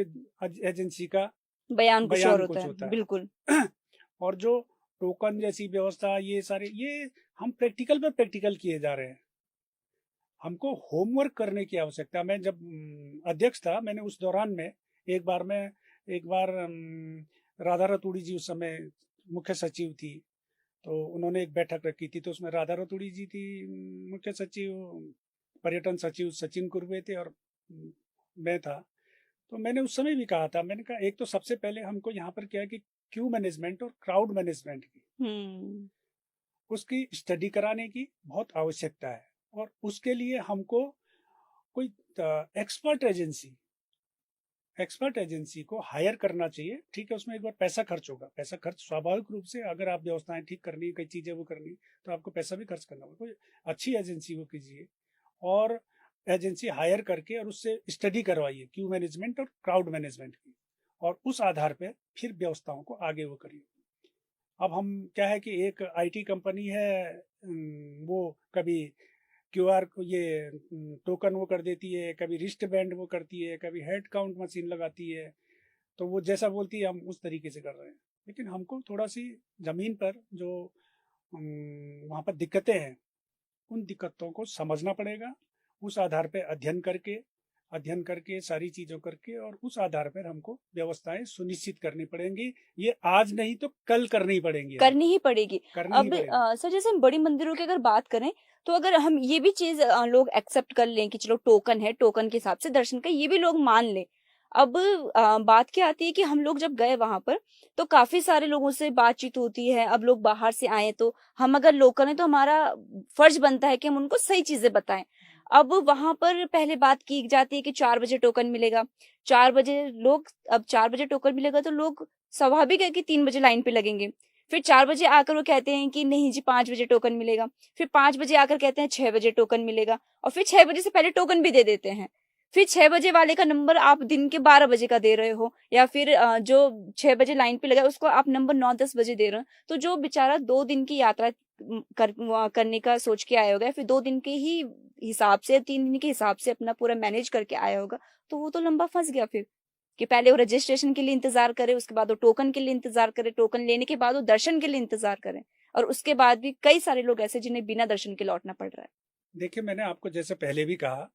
Speaker 2: एजेंसी का
Speaker 1: बयान कुछ और होता है।
Speaker 2: है।
Speaker 1: बिल्कुल।
Speaker 2: और जो टोकन जैसी व्यवस्था, ये सारे ये हम प्रैक्टिकल किए जा रहे हैं। हमको होमवर्क करने की आवश्यकता। मैं जब अध्यक्ष था, मैंने उस दौरान में एक बार राधा रतूड़ी जी उस समय मुख्य सचिव थी, तो उन्होंने एक बैठक रखी थी, तो उसमें राधा रतूड़ी जी थी मुख्य सचिव, पर्यटन सचिव सचिन कुर्वे थे और मैं था। तो मैंने उस समय भी कहा था, मैंने कहा एक तो सबसे पहले हमको यहाँ पर क्या है कि क्यू मैनेजमेंट और क्राउड मैनेजमेंट की उसकी स्टडी कराने की बहुत आवश्यकता है, और उसके लिए हमको कोई एक्सपर्ट एजेंसी को हायर करना चाहिए। ठीक है, उसमें एक बार पैसा खर्च होगा, पैसा खर्च स्वाभाविक रूप से, अगर आप व्यवस्थाएं ठीक करनी, कई चीजें वो करनी, तो आपको पैसा भी खर्च करना होगा। कोई अच्छी एजेंसी को कीजिए और एजेंसी हायर करके और उससे स्टडी करवाइए क्यू मैनेजमेंट और क्राउड मैनेजमेंट की, और उस आधार पर फिर व्यवस्थाओं को आगे वो करिए। अब हम क्या है कि एक आईटी कंपनी है, वो कभी क्यूआर को ये टोकन वो कर देती है, कभी रिस्ट बैंड वो करती है, कभी हेड काउंट मशीन लगाती है, तो वो जैसा बोलती है हम उस तरीके से कर रहे हैं। लेकिन हमको थोड़ा सी ज़मीन पर जो वहाँ पर दिक्कतें हैं, उन दिक्कतों को समझना पड़ेगा, उस आधार पर अध्ययन करके सारी चीज़ों करके, और उस आधार पर हमको व्यवस्थाएं सुनिश्चित करनी पड़ेंगी। ये आज नहीं तो कल करनी पड़ेंगी,
Speaker 1: करनी ही पड़ेगी।
Speaker 2: करनी ही
Speaker 1: अब
Speaker 2: पड़ेगी।
Speaker 1: सर, जैसे हम बड़ी मंदिरों की अगर बात करें, तो अगर हम ये भी चीज लोग एक्सेप्ट कर लें कि चलो टोकन है, टोकन के हिसाब से दर्शन का, ये भी लोग मान लें। अब बात क्या आती है कि हम लोग जब गए वहां पर, तो काफी सारे लोगों से बातचीत होती है। अब लोग बाहर से आए, तो हम अगर लोकल हैं तो हमारा फर्ज बनता है कि हम उनको सही चीजें बताएं। अब वहां पर पहले बात की जाती है कि 4 बजे टोकन मिलेगा। 4 बजे लोग, अब 4 बजे टोकन मिलेगा तो लोग स्वाभाविक है कि 3 बजे लाइन पे लगेंगे। फिर 4 बजे आकर वो कहते हैं कि नहीं जी 5 बजे टोकन मिलेगा। फिर 5 बजे आकर कहते हैं 6 बजे टोकन मिलेगा, और फिर 6 बजे से पहले टोकन भी दे देते हैं। फिर 6 बजे वाले का नंबर आप दिन के 12 बजे का दे रहे हो, या फिर जो 6 बजे लाइन पे लगा है, उसको आप नंबर 9-10 बजे दे रहे हो। तो जो बेचारा 2 दिन की यात्रा करने का सोच के आया होगा, फिर 2 दिन के ही हिसाब से, 3 दिन के हिसाब से अपना पूरा मैनेज करके आया होगा, तो वो तो लंबा फंस गया फिर। कि पहले वो रजिस्ट्रेशन के लिए इंतजार करे, उसके बाद वो टोकन के लिए इंतजार करे, टोकन लेने के बाद वो दर्शन के लिए इंतजार करे, और उसके बाद भी कई सारे लोग ऐसे जिन्हें बिना दर्शन के लौटना पड़ रहा है।
Speaker 2: देखिए, मैंने आपको जैसे पहले भी कहा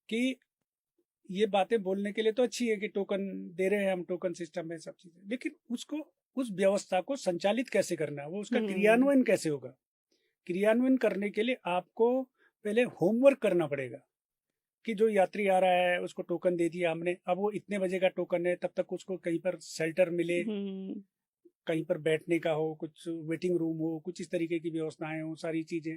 Speaker 2: कि ये बातें बोलने के लिए तो अच्छी है कि टोकन दे रहे हैं हम, टोकन सिस्टम में सब चीजें, लेकिन उसको, उस व्यवस्था को संचालित कैसे करना है, वो उसका क्रियान्वयन कैसे होगा। क्रियान्वयन करने के लिए आपको पहले होमवर्क करना पड़ेगा कि जो यात्री आ रहा है उसको टोकन दे दिया हमने, अब वो इतने बजे का टोकन है, तब तक उसको कहीं पर शेल्टर मिले, कहीं पर बैठने का हो, कुछ वेटिंग रूम हो, कुछ इस तरीके की व्यवस्थाएं हो, सारी चीजें।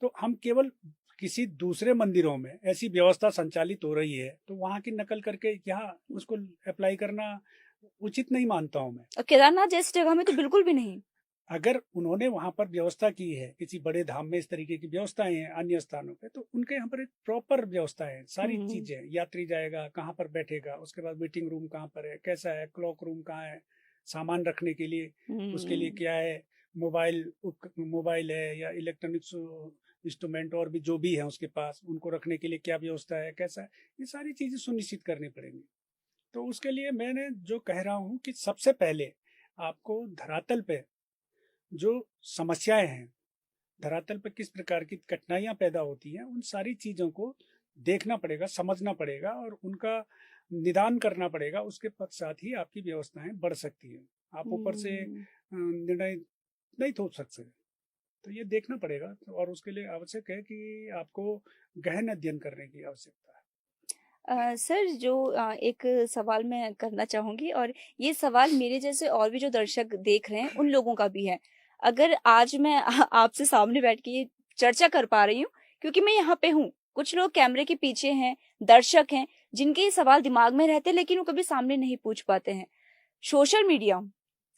Speaker 2: तो हम केवल किसी दूसरे मंदिरों में ऐसी व्यवस्था संचालित हो रही है तो वहां की नकल करके यहाँ उसको अप्लाई करना उचित नहीं मानता हूं मैं।
Speaker 1: और केदारनाथ जैसी जगह में तो बिल्कुल भी नहीं।
Speaker 2: अगर उन्होंने वहां पर व्यवस्था की है, किसी बड़े धाम में इस तरीके की व्यवस्थाएं हैं अन्य स्थानों पे, तो उनके यहाँ पर एक प्रॉपर व्यवस्था है, सारी चीजें, यात्री जाएगा कहाँ पर बैठेगा, उसके बाद वेटिंग रूम कहाँ पर है, कैसा है, क्लॉक रूम कहाँ है, सामान रखने के लिए उसके लिए क्या है, मोबाइल है या इलेक्ट्रॉनिक्स इंस्ट्रूमेंट और भी जो भी है उसके पास, उनको रखने के लिए क्या व्यवस्था है, कैसा है, ये सारी चीजें सुनिश्चित करनी पड़ेंगी। तो उसके लिए मैंने जो कह रहा हूँ कि सबसे पहले आपको धरातल पे जो समस्याएं हैं, धरातल पर किस प्रकार की कठिनाइयां पैदा होती हैं, उन सारी चीजों को देखना पड़ेगा, समझना पड़ेगा और उनका निदान करना पड़ेगा। उसके पश्चात ही आपकी व्यवस्थाएं बढ़ सकती है। आप ऊपर से निर्णय नहीं सोच सकते, तो ये देखना पड़ेगा, और उसके लिए आवश्यक है कि आपको गहन अध्ययन करने की आवश्यकता है।
Speaker 1: सर, जो एक सवाल मैं करना चाहूंगी, और ये सवाल मेरे जैसे और भी जो दर्शक देख रहे हैं उन लोगों का भी है। अगर आज मैं आपसे सामने बैठ के ये चर्चा कर पा रही हूँ, क्योंकि मैं यहाँ पे हूँ, कुछ लोग कैमरे के पीछे हैं, दर्शक हैं, जिनके ये सवाल दिमाग में रहते हैं लेकिन वो कभी सामने नहीं पूछ पाते हैं। सोशल मीडिया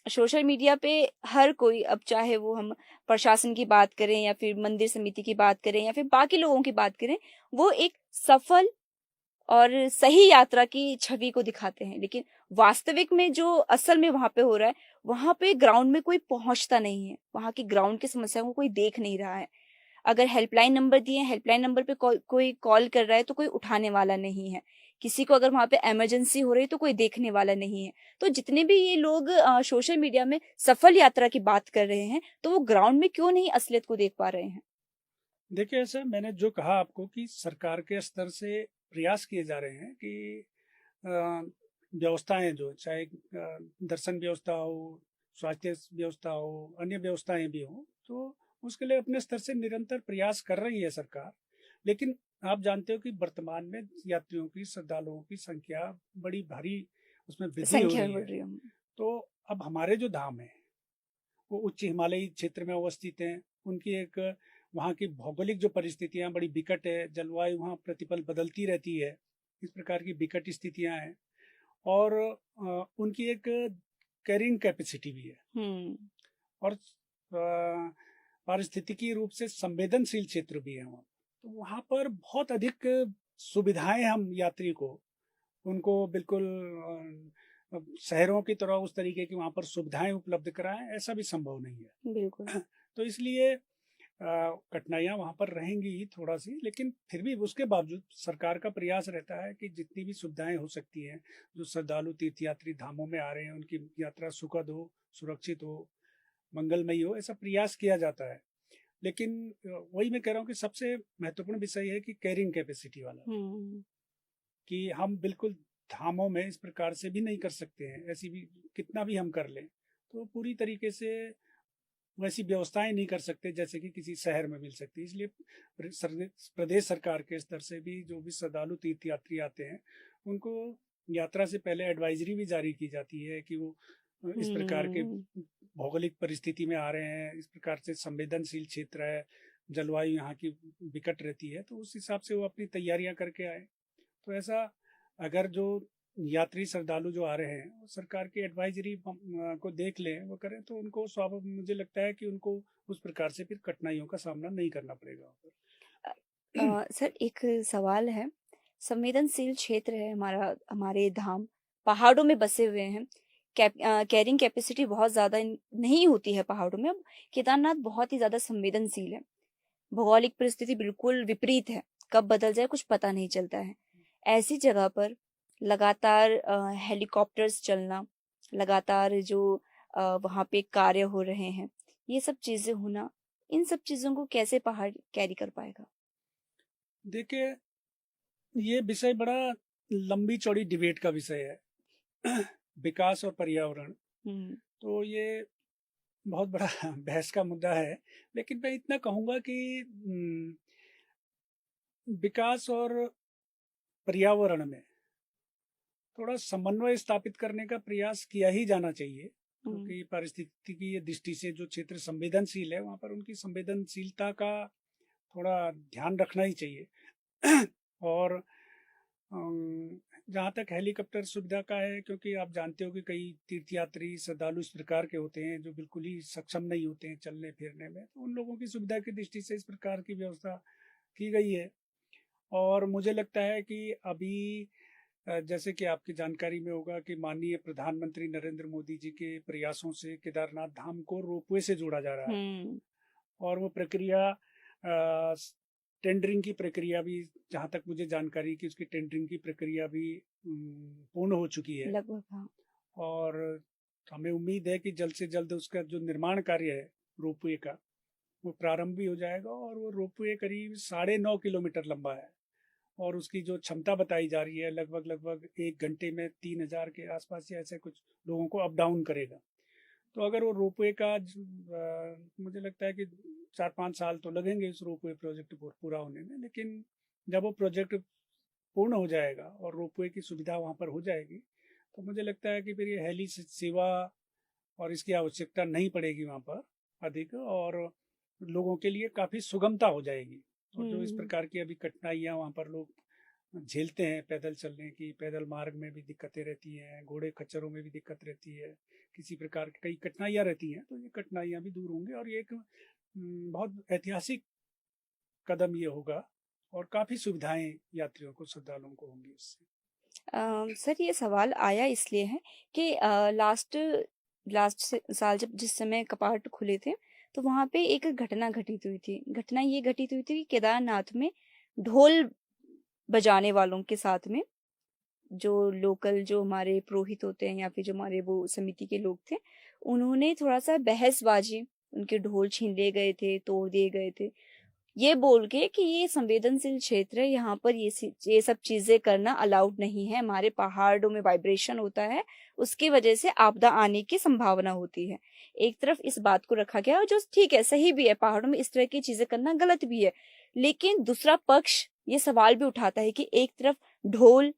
Speaker 1: सोशल मीडिया पे हर कोई, अब चाहे वो हम प्रशासन की बात करें या फिर मंदिर समिति की बात करें या फिर बाकी लोगों की बात करें, वो एक सफल और सही यात्रा की छवि को दिखाते हैं, लेकिन वास्तविक में जो असल में वहां पे हो रहा है, वहां पे ग्राउंड में कोई पहुंचता नहीं है, वहां की ग्राउंड की समस्याओं को कोई देख नहीं रहा है। अगर हेल्पलाइन नंबर दिए, हेल्पलाइन नंबर पे कोई कॉल कर रहा है तो कोई उठाने वाला नहीं है। किसी को अगर वहां पे इमरजेंसी हो रही है तो कोई देखने वाला नहीं है। तो जितने भी ये लोग सोशल मीडिया में सफल यात्रा की बात कर रहे हैं, तो वो ग्राउंड में क्यों नहीं असलियत को देख पा रहे हैं?
Speaker 2: देखिए, ऐसा मैंने जो कहा आपको कि सरकार के स्तर से प्रयास किए जा रहे हैं कि व्यवस्थाएं जो चाहे दर्शन व्यवस्था हो, स्वास्थ्य व्यवस्था हो, अन्य व्यवस्थाएं भी हो, तो उसके लिए अपने स्तर से निरंतर प्रयास कर रही है सरकार। लेकिन आप जानते हो कि वर्तमान में यात्रियों की, श्रद्धालुओं की संख्या बड़ी भारी उसमें वृद्धि हो
Speaker 1: संख्या
Speaker 2: रही
Speaker 1: बढ़
Speaker 2: है।
Speaker 1: रही है।
Speaker 2: तो अब हमारे जो धाम है वो उच्च हिमालयी क्षेत्र में अवस्थित हैं। उनकी एक वहाँ की भौगोलिक जो परिस्थितियाँ बड़ी विकट है, जलवायु वहाँ प्रतिपल बदलती रहती है, इस प्रकार की विकट स्थितियाँ हैं। और उनकी एक कैरिंग कैपेसिटी भी है, और पारिस्थितिकी रूप से संवेदनशील क्षेत्र भी है वहाँ। तो वहाँ पर बहुत अधिक सुविधाएं हम यात्री को, उनको बिल्कुल शहरों की तरह उस तरीके की वहाँ पर सुविधाएं उपलब्ध कराएं, ऐसा भी संभव नहीं है।
Speaker 1: बिल्कुल।
Speaker 2: तो इसलिए कठिनाइयाँ वहाँ पर रहेंगी ही थोड़ा सी, लेकिन फिर भी उसके बावजूद सरकार का प्रयास रहता है कि जितनी भी सुविधाएं हो सकती हैं, जो श्रद्धालु तीर्थयात्री धामों में आ रहे हैं उनकी यात्रा सुखद हो, सुरक्षित हो, मंगलमयी हो, ऐसा प्रयास किया जाता है। लेकिन वही मैं कह रहा हूँ कि सबसे महत्वपूर्ण विषय है कि कैरिंग कैपेसिटी वाला, कि हम बिल्कुल धामों में इस प्रकार से भी नहीं कर सकते हैं, ऐसी भी कितना भी हम कर लें तो पूरी तरीके से वैसी व्यवस्थाएं नहीं कर सकते जैसे कि किसी शहर में मिल सकती। इसलिए प्रदेश सरकार के स्तर से भी जो भी श्रद्धालु तीर्थयात्री आते हैं उनको यात्रा से पहले एडवाइजरी भी जारी की जाती है कि वो इस प्रकार के भौगोलिक परिस्थिति में आ रहे हैं, इस प्रकार से संवेदनशील क्षेत्र है, जलवायु यहाँ की विकट रहती है, तो उस हिसाब से वो अपनी तैयारियां करके आए। तो ऐसा अगर जो यात्री श्रद्धालु जो आ रहे हैं वो सरकार की एडवाइजरी को देख लें, वो करें, तो उनको स्वाभाविक मुझे लगता है कि उनको उस प्रकार से फिर कठिनाइयों का सामना नहीं करना पड़ेगा।
Speaker 1: सर एक सवाल है, संवेदनशील क्षेत्र है हमारा, हमारे धाम पहाड़ों में बसे हुए हैं, कैरिंग कैपेसिटी बहुत ज्यादा नहीं होती है पहाड़ों में। अब केदारनाथ बहुत ही ज्यादा संवेदनशील है, भौगोलिक परिस्थिति बिल्कुल विपरीत है, कब बदल जाए कुछ पता नहीं चलता है। ऐसी जगह पर लगातार हेलीकॉप्टर्स चलना, लगातार जो वहाँ पे कार्य हो रहे हैं, ये सब चीजें होना, इन सब चीजों को कैसे पहाड़ कैरी कर पाएगा?
Speaker 2: देखिए, ये विषय बड़ा लंबी चौड़ी डिबेट का विषय है। विकास और पर्यावरण, तो ये बहुत बड़ा बहस का मुद्दा है। लेकिन मैं इतना कहूँगा कि विकास और पर्यावरण में थोड़ा समन्वय स्थापित करने का प्रयास किया ही जाना चाहिए, क्योंकि पारिस्थितिकी दृष्टि से जो क्षेत्र संवेदनशील है वहाँ पर उनकी संवेदनशीलता का थोड़ा ध्यान रखना ही चाहिए। और जहाँ तक हेलीकॉप्टर सुविधा का है, क्योंकि आप जानते हो कि कई तीर्थयात्री श्रद्धालु इस प्रकार के होते हैं जो बिल्कुल ही सक्षम नहीं होते हैं चलने फिरने में, तो उन लोगों की सुविधा की दृष्टि से इस प्रकार की व्यवस्था की गई है। और मुझे लगता है कि अभी जैसे कि आपकी जानकारी में होगा कि माननीय प्रधानमंत्री नरेंद्र मोदी जी के प्रयासों से केदारनाथ धाम को रोपवे से जोड़ा जा रहा है, और वो प्रक्रिया टेंडरिंग की प्रक्रिया भी, जहाँ तक मुझे जानकारी की, उसकी टेंडरिंग की प्रक्रिया भी पूर्ण हो चुकी है
Speaker 1: लगभग।
Speaker 2: और हमें उम्मीद है कि जल्द से जल्द उसका जो निर्माण कार्य है रोपवे का वो प्रारंभ भी हो जाएगा। और वो रोपवे करीब 9.5 किलोमीटर लंबा है और उसकी जो क्षमता बताई जा रही है लगभग 1 घंटे में 3,000 के आसपास या ऐसे कुछ लोगों को अप डाउन करेगा। तो अगर वो रोपवे का मुझे लगता है कि 4-5 साल तो लगेंगे इस रोपवे प्रोजेक्ट पूरा होने में, लेकिन जब वो प्रोजेक्ट पूर्ण हो जाएगा और रोपवे की सुविधा वहाँ पर हो जाएगी तो मुझे लगता है कि फिर ये हेली सेवा और इसकी आवश्यकता नहीं पड़ेगी वहाँ पर अधिक, और लोगों के लिए काफ़ी सुगमता हो जाएगी। और जो इस प्रकार की अभी कठिनाइयाँ वहाँ पर लोग झेलते हैं पैदल चलने की, पैदल मार्ग में भी दिक्कतें रहती हैं, घोड़े खच्चरों में भी दिक्कत रहती है, किसी प्रकार की कई कठिनाइयाँ रहती हैं, तो ये कठिनाइयाँ भी दूर होंगी और ये एक बहुत ऐतिहासिक कदम ये होगा और काफ़ी सुविधाएं यात्रियों को, श्रद्धालुओं को होंगी इससे।
Speaker 1: सर ये सवाल आया इसलिए है कि लास्ट साल जब जिस समय कपाट खुले थे तो वहां पे एक घटना घटित हुई थी। घटना ये घटित हुई थी कि केदारनाथ में ढोल बजाने वालों के साथ में जो लोकल जो हमारे पुरोहित होते हैं या फिर जो हमारे वो समिति के लोग थे, उन्होंने थोड़ा सा बहसबाजी, उनके ढोल छीन लिए गए थे, तोड़ दिए गए थे। ये बोल के कि ये संवेदनशील क्षेत्र है, यहाँ पर ये सब चीजें करना अलाउड नहीं है, हमारे पहाड़ों में वाइब्रेशन होता है, उसकी वजह से आपदा आने की संभावना होती है। एक तरफ इस बात को रखा गया, और जो ठीक है, सही भी है, पहाड़ों में इस तरह की चीजें करना गलत भी है। लेकिन दूसरा पक्ष ये सवाल भी उठाता है कि एक तरफ ढोल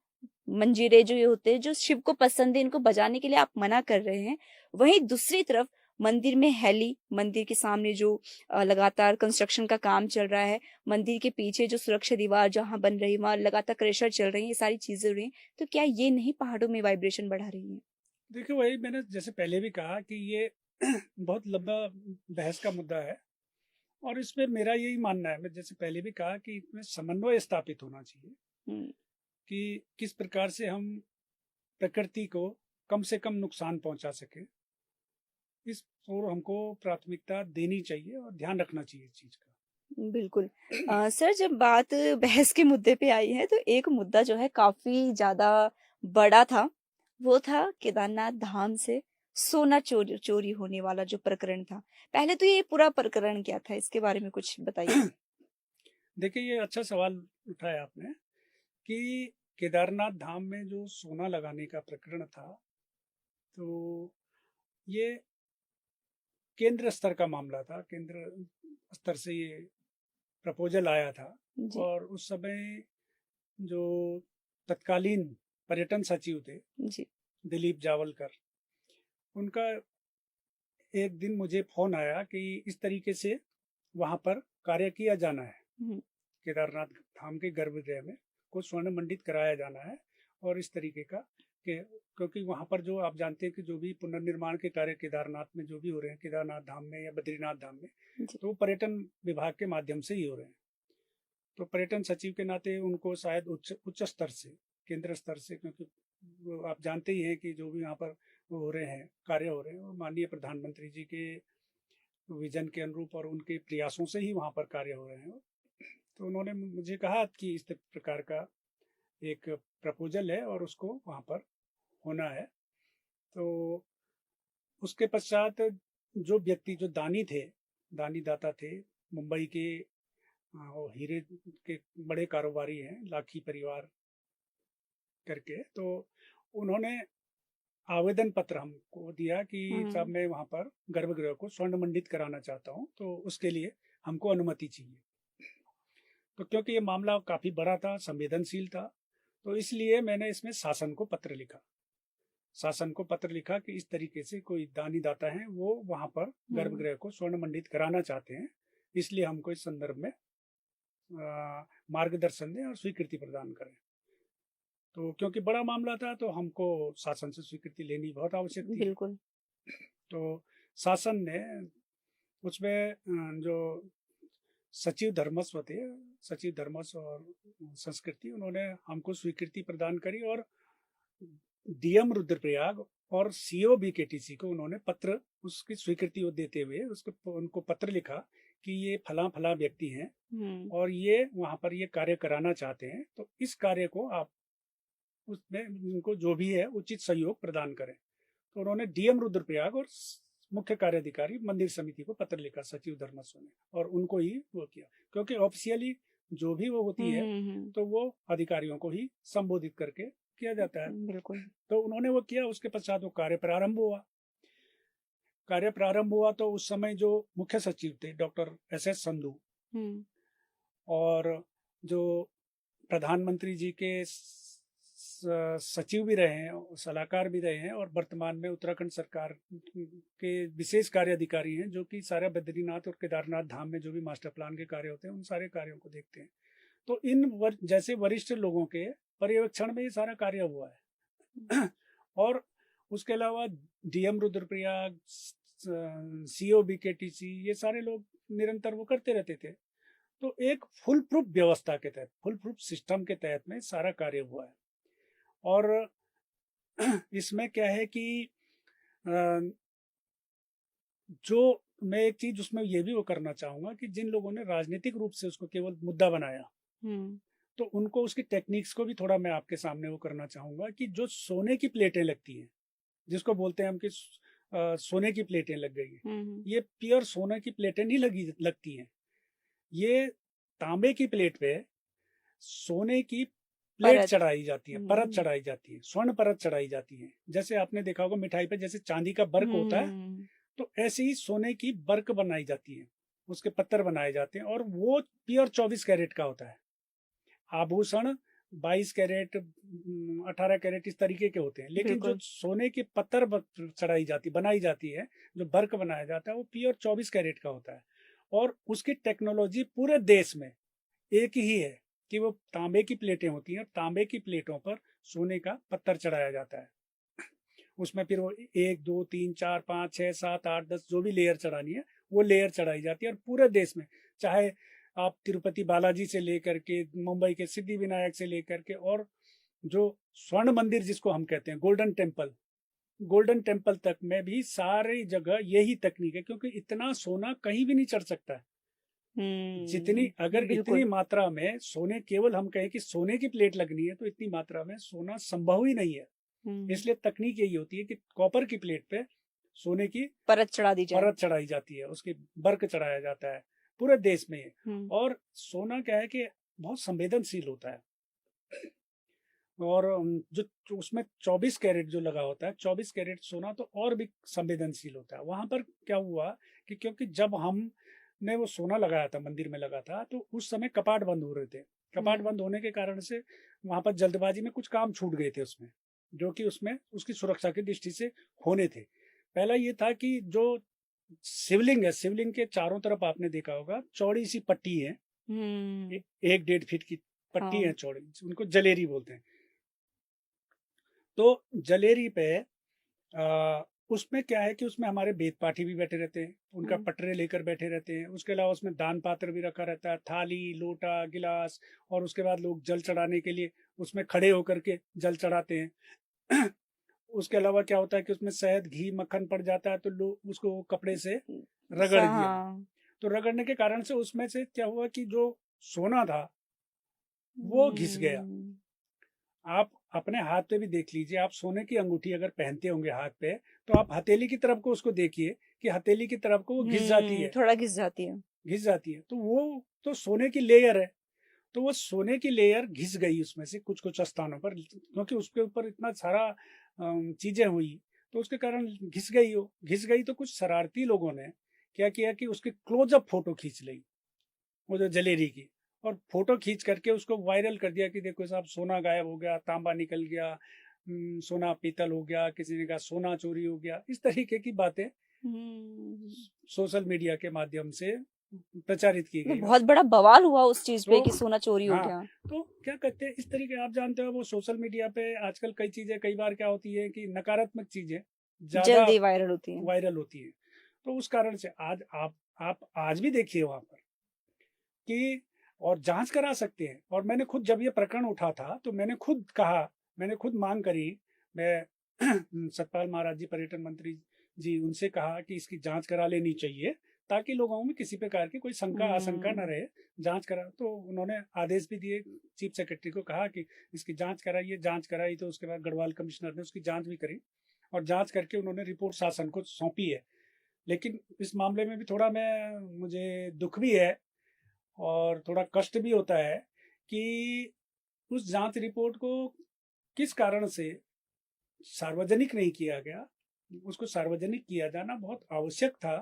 Speaker 1: मंजीरे जो ये होते हैं, जो शिव को पसंद है, इनको बजाने के लिए आप मना कर रहे हैं, वहीं दूसरी तरफ मंदिर में हेली, मंदिर के सामने जो लगातार कंस्ट्रक्शन का काम चल रहा है, मंदिर के पीछे जो सुरक्षा दीवार जहां बन रही है, वहां लगातार क्रशर चल रही है, ये सारी चीजें हो रही हैं, तो क्या ये नहीं पहाड़ों में वाइब्रेशन बढ़ा रही है?
Speaker 2: देखिए, वही मैंने जैसे पहले भी कहा कि ये बहुत लंबा बहस का मुद्दा है, और इसमें मेरा यही मानना है, मैं जैसे पहले भी कहा कि इसमें समन्वय स्थापित होना चाहिए
Speaker 1: हम्म,
Speaker 2: कि किस प्रकार से हम प्रकृति को कम से कम नुकसान पहुंचा सके। इस और हमको प्राथमिकता देनी चाहिए और ध्यान रखना चाहिए इस चीज का।
Speaker 1: बिल्कुल। सर, जब बात बहस के मुद्दे पे आई है, तो एक मुद्दा जो है काफी ज्यादा बड़ा था, वो था केदारनाथ धाम से सोना चोरी चोरी होने वाला जो प्रकरण था। पहले तो ये पूरा प्रकरण क्या था, इसके बारे में कुछ बताइए।
Speaker 2: देखिए, ये अच्छा सवाल उठाया आपने कि केदारनाथ धाम में जो सोना लगाने का प्रकरण था, तो ये केंद्र स्तर का मामला था। केंद्र स्तर से ये प्रपोजल आया था,
Speaker 1: जी।
Speaker 2: और उस समय जो तत्कालीन पर्यटन सचिव थे,
Speaker 1: जी।
Speaker 2: दिलीप जावलकर, उनका एक दिन मुझे फोन आया कि इस तरीके से वहां पर कार्य किया जाना है,
Speaker 1: हम्म,
Speaker 2: केदारनाथ धाम के गर्भगृह में को स्वर्ण मंडित कराया जाना है, और इस तरीके का कि क्योंकि वहां पर जो आप जानते हैं कि जो भी पुनर्निर्माण के कार्य केदारनाथ में जो भी हो रहे हैं, केदारनाथ धाम में या बद्रीनाथ धाम में,
Speaker 1: जी।
Speaker 2: तो पर्यटन विभाग के माध्यम से ही हो रहे हैं। तो पर्यटन सचिव के नाते उनको शायद उच्च उच्च स्तर से, केंद्र स्तर से, क्योंकि आप जानते ही हैं कि जो भी यहाँ पर वो हो रहे हैं, कार्य हो रहे हैं, वो माननीय प्रधानमंत्री जी के विजन के अनुरूप और उनके प्रयासों से ही वहाँ पर कार्य हो रहे हैं। तो उन्होंने मुझे कहा कि इस प्रकार का एक प्रपोजल है और उसको वहाँ पर होना है। तो उसके पश्चात जो व्यक्ति, जो दानी थे, दानी दाता थे, मुंबई के वो हीरे के बड़े कारोबारी हैं, लाखी परिवार करके, तो उन्होंने आवेदन पत्र हमको दिया कि साहब
Speaker 1: हम्म,
Speaker 2: मैं वहाँ पर गर्भगृह को स्वर्ण मंडित कराना चाहता हूँ, तो उसके लिए हमको अनुमति चाहिए। तो क्योंकि ये मामला काफी बड़ा था, संवेदनशील था, तो इसलिए मैंने इसमें शासन को पत्र लिखा। शासन को पत्र लिखा कि इस तरीके से कोई दानी दाता है, वो वहां पर
Speaker 1: हम्म,
Speaker 2: गर्भगृह को स्वर्ण मंडित कराना चाहते हैं, इसलिए हमको इस संदर्भ में मार्गदर्शन दें और स्वीकृति प्रदान करें। तो क्योंकि बड़ा मामला था, तो हमको शासन से स्वीकृति लेनी बहुत आवश्यक थी।
Speaker 1: बिल्कुल।
Speaker 2: तो शासन ने उसमें जो सचिव धर्मस्व थे, सचिव धर्मस्व और संस्कृति, उन्होंने हमको स्वीकृति प्रदान करी, और डीएम रुद्रप्रयाग और सीओ बीकेटीसी को उन्होंने पत्र उसकी स्वीकृति देते हुए उसको उनको पत्र लिखा कि ये फला फला व्यक्ति हैं
Speaker 1: हम्म,
Speaker 2: और ये वहां पर ये कार्य कराना चाहते हैं, तो इस कार्य को आप उसमें उनको जो भी है उचित सहयोग प्रदान करें। तो उन्होंने डीएम रुद्रप्रयाग और मुख्य कार्याधिकारी मंदिर समिति को पत्र लिखा, सचिव धर्मस्व ने, और उनको ही वो किया, क्योंकि ऑफिशियली जो भी वो होती है तो वो अधिकारियों को ही संबोधित करके किया जाता है।
Speaker 1: बिल्कुल।
Speaker 2: तो उन्होंने वो किया, उसके पश्चात वो कार्य प्रारंभ हुआ। कार्य प्रारंभ हुआ तो उस समय जो मुख्य सचिव थे डॉक्टर एस संधू,
Speaker 1: हम्म,
Speaker 2: और जो प्रधानमंत्री जी के सचिव भी रहे हैं, सलाहकार भी रहे हैं, और वर्तमान में उत्तराखंड सरकार के विशेष कार्य अधिकारी हैं, जो कि सारे बद्रीनाथ और केदारनाथ धाम में जो भी मास्टर प्लान के कार्य होते हैं, उन सारे कार्यों को देखते हैं। तो जैसे वरिष्ठ लोगों के पर्यवेक्षण में ये सारा कार्य हुआ है। और उसके अलावा डीएम रुद्रप्रयाग, सीओ बीकेटीसी, ये सारे लोग निरंतर वो करते रहते थे। तो एक फुल प्रूफ व्यवस्था के तहत, फुल प्रूफ सिस्टम के तहत में सारा कार्य हुआ है। और इसमें क्या है कि जो मैं एक चीज उसमें ये भी वो करना चाहूंगा कि जिन लोगों ने राजनीतिक रूप से उसको केवल मुद्दा बनाया,
Speaker 1: हम्म,
Speaker 2: तो उनको उसकी टेक्निक्स को भी थोड़ा मैं आपके सामने वो करना चाहूंगा कि जो सोने की प्लेटें लगती हैं, जिसको बोलते हैं हम कि सोने की प्लेटें लग गई हैं,
Speaker 1: हम्म,
Speaker 2: ये प्योर सोने की प्लेटें नहीं लगती हैं। ये तांबे की प्लेट पे सोने की प्लेट
Speaker 1: परत।
Speaker 2: चढ़ाई जाती है, परत चढ़ाई जाती है, स्वर्ण परत चढ़ाई जाती है। जैसे आपने देखा होगा मिठाई पे जैसे चांदी का बर्क होता है,
Speaker 1: हम्म।
Speaker 2: तो ऐसे ही सोने की बर्क बनाई जाती है, उसके पत्थर बनाए जाते हैं, और वो प्योर 24 कैरेट का होता है। आभूषण 22 कैरेट, 18 कैरेट इस तरीके के होते हैं, लेकिन जो
Speaker 1: बिल्कुल।
Speaker 2: सोने के पत्थर चढ़ाई जाती बनाई जाती है, जो बर्क बनाया जाता है, वो प्योर 24 कैरेट का होता है। और उसकी टेक्नोलॉजी पूरे देश में एक ही है कि वो तांबे की प्लेटें होती हैं, तांबे की प्लेटों पर सोने का पत्थर चढ़ाया जाता है। उसमें फिर वो 1 2 3 4 5 6 7 8 10 जो भी लेयर चढ़ानी है वो लेयर चढ़ाई जाती है। और पूरे देश में, चाहे आप तिरुपति बालाजी से लेकर के मुंबई के सिद्धि विनायक से लेकर के, और जो स्वर्ण मंदिर जिसको हम कहते हैं गोल्डन टेम्पल तक में भी सारी जगह यही तकनीक है, क्योंकि इतना सोना कहीं भी नहीं चढ़ सकता है। जितनी अगर
Speaker 1: बिल्कुल।
Speaker 2: इतनी मात्रा में सोने, केवल हम कहें कि सोने की प्लेट लगनी है, तो इतनी मात्रा में सोना संभव ही नहीं है। इसलिए तकनीक यही होती है कि कॉपर की प्लेट पे सोने की
Speaker 1: परत चढ़ा दी जाए।
Speaker 2: परत चढ़ाई जाती है, उसकी बर्क चढ़ाया जाता है पूरे देश में। और सोना क्या है कि बहुत संवेदनशील होता है, और जो उसमें 24 कैरेट जो लगा होता है, 24 कैरेट सोना तो और भी संवेदनशील होता है। वहां पर क्या हुआ कि क्योंकि जब हमने वो सोना लगाया था, मंदिर में लगा था, तो उस समय कपाट बंद हो रहे थे। कपाट बंद होने के कारण से वहां पर जल्दबाजी में कुछ काम छूट गए थे उसमें, जो कि उसमें उसकी सुरक्षा की दृष्टि से होने थे। पहला ये था कि जो शिवलिंग है, शिवलिंग के चारों तरफ आपने देखा होगा चौड़ी सी पट्टी है, 1 1.5 फीट की पट्टी है
Speaker 1: हाँ।
Speaker 2: चौड़ी, उनको जलेरी बोलते हैं। तो जलेरी पे उसमें क्या है कि उसमें हमारे वेद पाठी भी बैठे रहते हैं, उनका पटरे लेकर बैठे रहते हैं। उसके अलावा उसमें दान पात्र भी रखा रहता है, थाली लोटा गिलास, और उसके बाद लोग जल चढ़ाने के लिए उसमें खड़े होकर के जल चढ़ाते हैं। उसके अलावा क्या होता है कि उसमें शहद घी मक्खन पड़ जाता है, तो लोग उसको कपड़े से रगड़ दिया।
Speaker 1: हाँ।
Speaker 2: तो रगड़ने के कारण से उसमें से क्या हुआ कि जो सोना था वो घिस गया। आप अपने हाथ पे भी देख लीजिए, आप सोने की अंगूठी अगर पहनते होंगे हाथ पे, तो आप हथेली की तरफ को उसको देखिए कि हथेली की तरफ को वो घिस जाती है,
Speaker 1: थोड़ा घिस जाती है।
Speaker 2: घिस जाती है। तो वो तो सोने की लेयर है, तो वो सोने की लेयर घिस गई उसमें से कुछ कुछ स्थानों पर, क्योंकि उसके ऊपर इतना सारा चीजें हुई, तो उसके कारण घिस गई। वो घिस गई तो कुछ शरारती लोगों ने क्या किया कि उसकी क्लोजअप फोटो खींच ली, वो जो जलेरी की, और फोटो खींच करके उसको वायरल कर दिया कि देखो साहब सोना गायब हो गया, तांबा निकल गया, सोना पीतल हो गया, किसी ने कहा सोना चोरी हो गया। इस तरीके की बातें सोशल मीडिया के माध्यम से प्रचारित की गई।
Speaker 1: बहुत बड़ा बवाल हुआ उस चीज पे
Speaker 2: तो
Speaker 1: कि सोना चोरी हो
Speaker 2: हाँ,
Speaker 1: गया।
Speaker 2: तो क्या कहते हैं इस तरीके, आप जानते हो वो सोशल मीडिया पे आजकल कई चीजें, कई बार क्या होती है कि नकारात्मक चीजें ज्यादा
Speaker 1: जल्दी वायरल होती है।
Speaker 2: वायरल होती है। तो उस कारण से आज आप आज भी देखिए वहां पर कि, और जांच करा सकते हैं। और मैंने खुद जब ये प्रकरण उठा था तो मैंने खुद कहा, मैंने खुद मांग करी, मैं सतपाल महाराज जी पर्यटन मंत्री जी, उनसे कहा कि इसकी जांच करा लेनी चाहिए, ताकि लोगों में किसी प्रकार की कोई शंका आशंका न रहे। जांच करा तो उन्होंने आदेश भी दिए, चीफ सेक्रेटरी को कहा कि इसकी जांच कराइए। जांच कराई तो उसके बाद गढ़वाल कमिश्नर ने उसकी जांच भी करी, और जांच करके उन्होंने रिपोर्ट शासन को सौंपी है। लेकिन इस मामले में भी थोड़ा मुझे दुख भी है और थोड़ा कष्ट भी होता है कि उस जांच रिपोर्ट को किस कारण से सार्वजनिक नहीं किया गया। उसको सार्वजनिक किया जाना बहुत आवश्यक था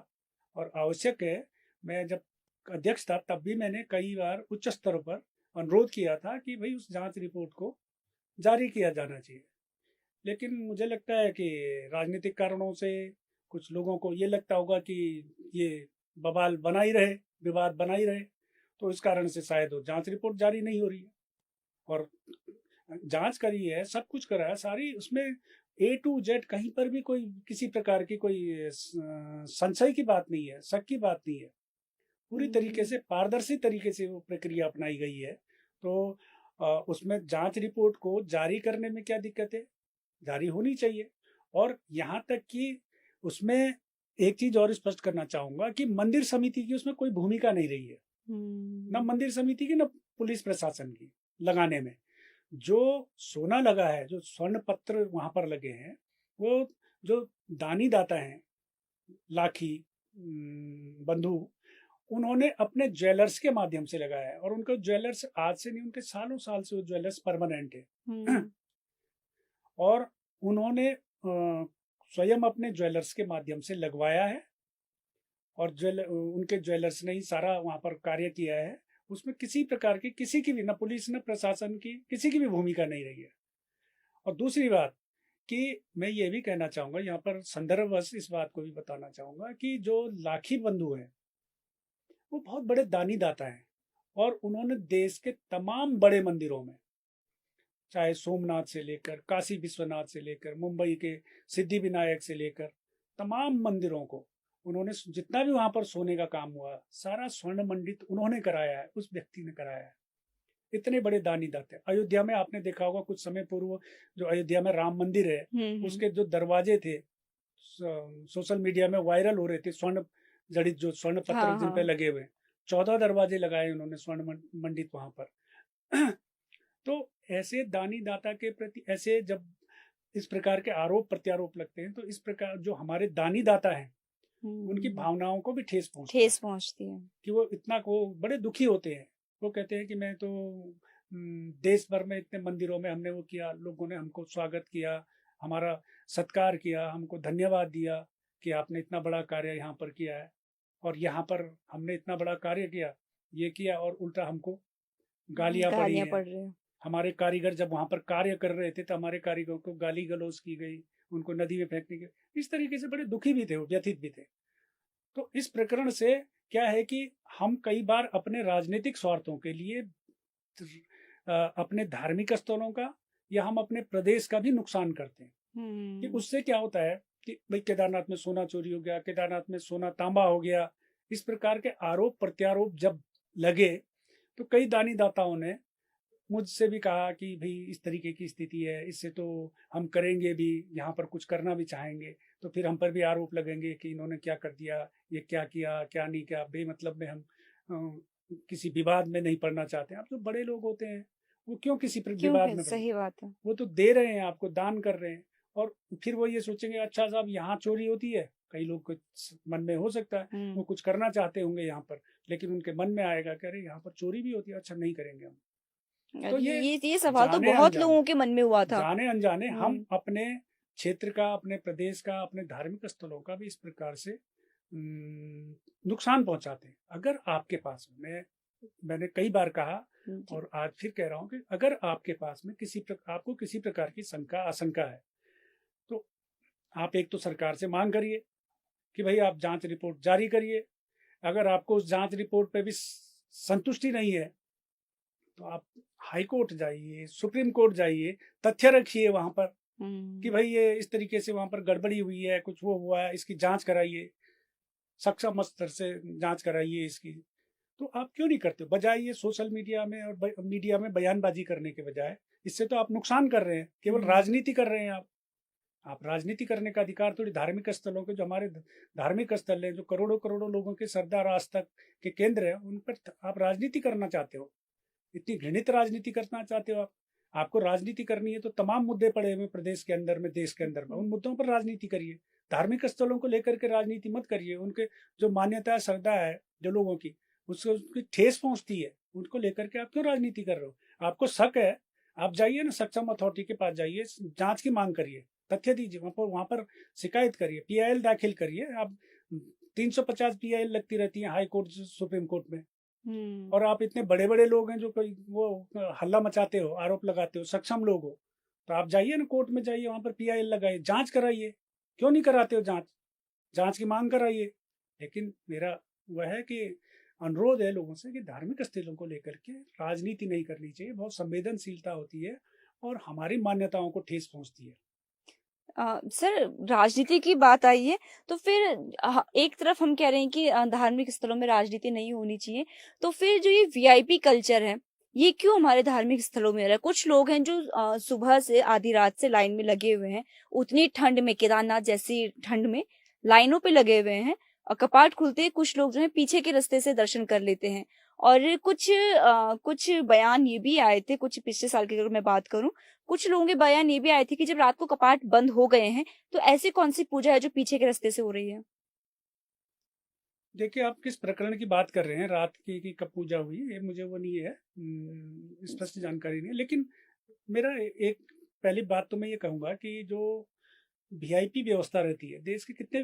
Speaker 2: और आवश्यक है। मैं जब अध्यक्ष था तब भी मैंने कई बार उच्च स्तर पर अनुरोध किया था कि भाई उस जांच रिपोर्ट को जारी किया जाना चाहिए। लेकिन मुझे लगता है कि राजनीतिक कारणों से कुछ लोगों को ये लगता होगा कि ये बवाल बना ही रहे, विवाद बना ही रहे, तो इस कारण से शायद वो जांच रिपोर्ट जारी नहीं हो रही है। और जांच करी है, सब कुछ करा है, सारी उसमें A to Z कहीं पर भी कोई किसी प्रकार की कोई संशय की बात नहीं है, शक की बात नहीं है। पूरी तरीके से पारदर्शी तरीके से वो प्रक्रिया अपनाई गई है। तो उसमें जांच रिपोर्ट को जारी करने में क्या दिक्कत है, जारी होनी चाहिए। और यहाँ तक कि उसमें एक चीज और स्पष्ट करना चाहूंगा कि मंदिर समिति की उसमें कोई भूमिका नहीं रही है, न मंदिर समिति की न पुलिस प्रशासन की लगाने में। जो सोना लगा है, जो स्वर्ण पत्र वहां पर लगे हैं, वो जो दानी दाता हैं, लाखी, बंधु, उन्होंने अपने ज्वेलर्स के माध्यम से लगाया है, और उनका ज्वेलर्स आज से नहीं, उनके सालों साल से वो ज्वेलर्स परमानेंट है। और उन्होंने स्वयं अपने ज्वेलर्स के माध्यम से लगवाया है, और उनके ज्वेलर्स ने ही सारा वहां पर कार्य किया है। उसमें किसी प्रकार की, किसी की भी, न पुलिस न प्रशासन की किसी की भी भूमिका नहीं रही है। और दूसरी बात कि मैं ये भी कहना चाहूंगा, यहाँ पर संदर्भवश इस बात को भी बताना चाहूंगा कि जो लाखी बंधु हैं वो बहुत बड़े दानी दाता हैं, और उन्होंने देश के तमाम बड़े मंदिरों में, चाहे सोमनाथ से लेकर काशी विश्वनाथ से लेकर मुंबई के सिद्धि विनायक से लेकर तमाम मंदिरों को, उन्होंने जितना भी वहां पर सोने का काम हुआ सारा स्वर्ण मंडित उन्होंने कराया है, उस व्यक्ति ने कराया है। इतने बड़े दानी दाते। अयोध्या में आपने देखा होगा कुछ समय पूर्व, जो अयोध्या में राम मंदिर है उसके जो दरवाजे थे सोशल मीडिया में वायरल हो रहे थे, स्वर्ण जड़ित जो स्वर्ण पत्र जिन पे लगे हुए, 14 दरवाजे लगाए उन्होंने स्वर्ण मंडित वहां पर। तो ऐसे दानी दाता के प्रति ऐसे जब इस प्रकार के आरोप प्रत्यारोप लगते हैं, तो इस प्रकार जो हमारे दानी दाता हैं उनकी भावनाओं को भी ठेस पहुंचती है कि वो इतना को बड़े दुखी होते हैं। वो कहते हैं कि मैं तो देश भर में इतने मंदिरों में हमने वो किया, लोगों ने हमको स्वागत किया, हमारा सत्कार किया, हमको धन्यवाद दिया कि आपने इतना बड़ा कार्य यहाँ पर किया है, और यहाँ पर हमने इतना बड़ा कार्य किया, ये किया, और उल्टा हमको गालियां पड़ी हैं। हमारे कारीगर जब वहां पर कार्य कर रहे थे तो हमारे कारीगरों को गाली गलौज की गई, उनको नदी में फेंकने की, इस तरीके से बड़े दुखी भी थे, व्यथित भी थे। तो इस प्रकरण से क्या है कि हम कई बार अपने राजनीतिक स्वार्थों के लिए अपने धार्मिक स्थलों का या हम अपने प्रदेश का भी नुकसान करते हैं। कि उससे क्या होता है कि भाई केदारनाथ में सोना चोरी हो गया, केदारनाथ में सोना तांबा हो गया, इस प्रकार के आरोप प्रत्यारोप जब लगे तो कई दानी दाताओं ने मुझसे भी कहा कि भाई इस तरीके की स्थिति है, इससे तो हम करेंगे भी, यहाँ पर कुछ करना भी चाहेंगे, तो फिर हम पर भी आरोप लगेंगे कि इन्होंने क्या कर दिया, ये क्या किया क्या नहीं किया, बेमतलब में हम किसी विवाद में नहीं पड़ना चाहते। अब जो बड़े लोग होते हैं वो क्यों किसी विवाद में, सही बात है, वो तो दे रहे हैं आपको, दान कर रहे हैं, और फिर वो ये सोचेंगे अच्छा साहब यहाँ चोरी होती है, कई लोग के मन में हो सकता है वो कुछ करना चाहते होंगे यहाँ पर, लेकिन उनके मन में आएगा कि अरे यहाँ पर चोरी भी होती है, अच्छा नहीं करेंगे हम।
Speaker 1: तो ये सवाल तो बहुत लोगों के मन में हुआ था।
Speaker 2: जाने अनजाने हम अपने क्षेत्र का, अपने प्रदेश का, अपने धार्मिक स्थलों का भी इस प्रकार से नुकसान पहुंचाते हैं। अगर आपके पास, मैंने कई बार कहा और आज फिर कह रहा हूं कि अगर आपके पास में आपको किसी प्रकार की शंका आशंका है तो आप एक तो सरकार से मांग करिए कि भाई आप जांच रिपोर्ट जारी करिए। अगर आपको उस जांच रिपोर्ट पे भी संतुष्टि नहीं है तो आप हाई कोर्ट जाइए, सुप्रीम कोर्ट जाइए, तथ्य रखिए वहां पर कि भाई ये इस तरीके से वहां पर गड़बड़ी हुई है, कुछ वो हुआ है, इसकी जांच कराइए, सक्षम स्तर से जांच कराइए इसकी। तो आप क्यों नहीं करते? बजाय ये सोशल मीडिया में और मीडिया में बयानबाजी करने के बजाय, इससे तो आप नुकसान कर रहे हैं, केवल राजनीति कर रहे हैं आप राजनीति करने का अधिकार थोड़ी धार्मिक स्थलों के, जो हमारे धार्मिक स्थल हैं, जो करोड़ों करोड़ों लोगों के श्रद्धा आस्था के केंद्र है, उन पर आप राजनीति करना चाहते हो, इतनी घृणित राजनीति करना चाहते हो आपको राजनीति करनी है तो तमाम मुद्दे पड़े हुए प्रदेश के अंदर में, देश के अंदर में, उन मुद्दों पर राजनीति करिए। धार्मिक स्थलों को लेकर के राजनीति मत करिए। उनके जो मान्यता श्रद्धा है जो लोगों की, उसको उसकी ठेस पहुंचती है, उनको लेकर के आप क्यों राजनीति कर रहे हो? आपको शक है, आप जाइए ना सक्षम अथॉरिटी के पास जाइए, जांच की मांग करिए, तथ्य दीजिए, वहां पर शिकायत करिए, PIL दाखिल करिए। आप 350 PIL लगती रहती है हाई कोर्ट सुप्रीम कोर्ट में, और आप इतने बड़े बड़े लोग हैं जो कोई वो हल्ला मचाते हो, आरोप लगाते हो, सक्षम लोग हो, तो आप जाइए ना कोर्ट में जाइए, वहां पर PIL लगाइए, जांच कराइए। क्यों नहीं कराते हो जांच की मांग कराइए। लेकिन मेरा वह है कि अनुरोध है लोगों से कि धार्मिक स्थलों को लेकर के राजनीति नहीं करनी चाहिए। बहुत संवेदनशीलता होती है और हमारी मान्यताओं को ठेस पहुंचती है।
Speaker 1: सर, राजनीति की बात आई है तो फिर एक तरफ हम कह रहे हैं कि धार्मिक स्थलों में राजनीति नहीं होनी चाहिए, तो फिर जो ये VIP कल्चर है ये क्यों हमारे धार्मिक स्थलों में रहा है? कुछ लोग हैं जो सुबह से आधी रात से लाइन में लगे हुए हैं, उतनी ठंड में, केदारनाथ जैसी ठंड में लाइनों पे लगे हुए हैं, और कपाट खुलते ही कुछ लोग जो है पीछे के रास्ते से दर्शन कर लेते हैं। और कुछ बयान ये भी आए थे, कुछ पिछले साल की अगर मैं बात करूं, कुछ लोगों के बयान ये भी आए थे कि जब रात को कपाट बंद हो गए हैं तो ऐसी कौन सी पूजा है जो पीछे के रास्ते से हो रही है?
Speaker 2: देखिए, आप किस प्रकरण की बात कर रहे हैं, रात की कि कब पूजा हुई, ये मुझे वो नहीं है, स्पष्ट जानकारी नहीं है। लेकिन मेरा एक पहली बात तो मैं ये कहूँगा कि जो वीआईपी व्यवस्था रहती है, देश के कितने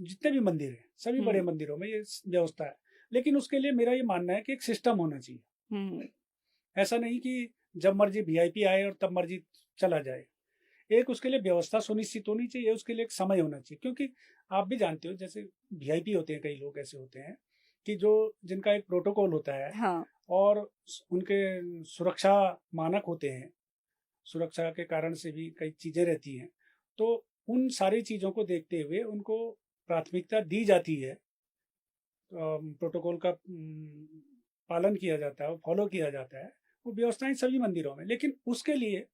Speaker 2: जितने भी मंदिर हैं, सभी बड़े
Speaker 1: हम्म।
Speaker 2: मंदिरों में ये व्यवस्था है। लेकिन उसके लिए मेरा ये मानना है कि एक सिस्टम होना चाहिए।
Speaker 1: हम्म।
Speaker 2: ऐसा नहीं कि जब मर्जी वीआईपी आए और तब मर्जी चला जाए। एक उसके लिए व्यवस्था सुनिश्चित होनी चाहिए, उसके लिए एक समय होना चाहिए। क्योंकि आप भी जानते हो, जैसे वीआईपी होते हैं, कई लोग ऐसे होते हैं कि जो जिनका एक प्रोटोकॉल होता है
Speaker 1: हाँ।
Speaker 2: और उनके सुरक्षा मानक होते हैं, सुरक्षा के कारण से भी कई चीज़ें रहती हैं। तो उन सारी चीज़ों को देखते हुए उनको प्राथमिकता दी जाती है, प्रोटोकॉल का पालन किया जाता है, फॉलो किया जाता है। वो व्यवस्थाएं सभी मंदिरों में, लेकिन उसके लिए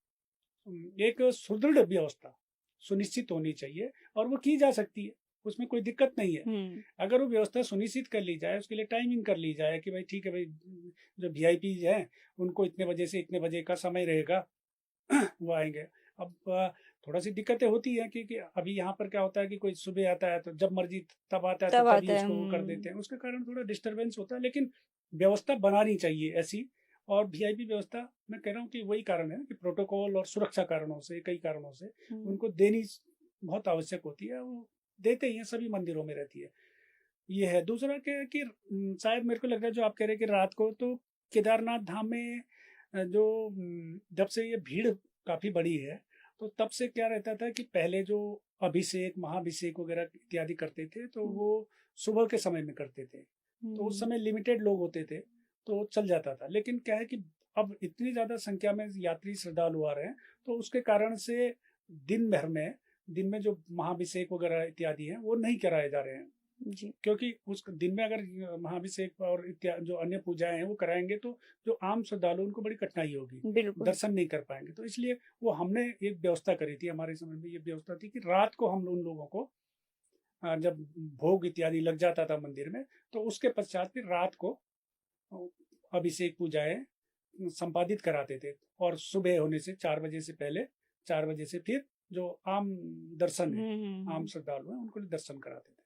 Speaker 2: एक सुदृढ़ व्यवस्था सुनिश्चित होनी चाहिए और वो की जा सकती है, उसमें कोई दिक्कत नहीं है।
Speaker 1: हम्म।
Speaker 2: अगर वो व्यवस्था सुनिश्चित कर ली जाए, उसके लिए टाइमिंग कर ली जाए कि भाई ठीक है भाई, जो वीआईपी हैं उनको इतने बजे से इतने बजे का समय रहेगा, वो आएंगे। अब थोड़ा सी दिक्कतें होती हैं कि अभी यहाँ पर क्या होता है कि कोई सुबह आता है तो जब मर्जी तब आता है, तो
Speaker 1: तब
Speaker 2: तभी
Speaker 1: आता है।
Speaker 2: उसको वो कर देते हैं, उसके कारण थोड़ा डिस्टरबेंस होता है। लेकिन व्यवस्था बनानी चाहिए ऐसी। और वीआईपी व्यवस्था, मैं कह रहा हूँ कि वही कारण है कि प्रोटोकॉल और सुरक्षा कारणों से, कई कारणों से
Speaker 1: हम्म।
Speaker 2: उनको देनी बहुत आवश्यक होती है। वो देते ही हैं, सभी मंदिरों में रहती है। ये है। दूसरा क्या है कि शायद मेरे को लग रहा है जो आप कह रहे हैं कि रात को, तो केदारनाथ धाम में जो जब से ये भीड़ काफ़ी बड़ी है, तो तब से क्या रहता था कि पहले जो अभिषेक, महाभिषेक वगैरह इत्यादि करते थे, तो
Speaker 1: हम्म।
Speaker 2: वो सुबह के समय में करते थे। तो उस
Speaker 1: हम्म।
Speaker 2: समय लिमिटेड लोग होते थे, तो चल जाता था। लेकिन क्या है कि अब इतनी ज़्यादा संख्या में यात्री श्रद्धालु आ रहे हैं, तो उसके कारण से दिन भर में दिन में जो महाभिषेक वगैरह इत्यादि हैं वो नहीं कराए जा रहे हैं।
Speaker 1: जी।
Speaker 2: क्योंकि उस दिन में अगर महाभिषेक और इत्यादि जो अन्य पूजाएं हैं वो कराएंगे, तो जो आम श्रद्धालु उनको बड़ी कठिनाई होगी,
Speaker 1: बिल्कुल।
Speaker 2: दर्शन नहीं कर पाएंगे। तो इसलिए वो हमने एक व्यवस्था करी थी, हमारे समय में ये व्यवस्था थी कि रात को हम उन लोगों को जब भोग इत्यादि लग जाता था मंदिर में, तो उसके पश्चात फिर रात को अभिषेक पूजाएं संपादित कराते थे। और सुबह होने से 4 बजे से पहले, 4 बजे से फिर जो आम दर्शन है, आम श्रद्धालु हैं, उनको दर्शन कराते थे।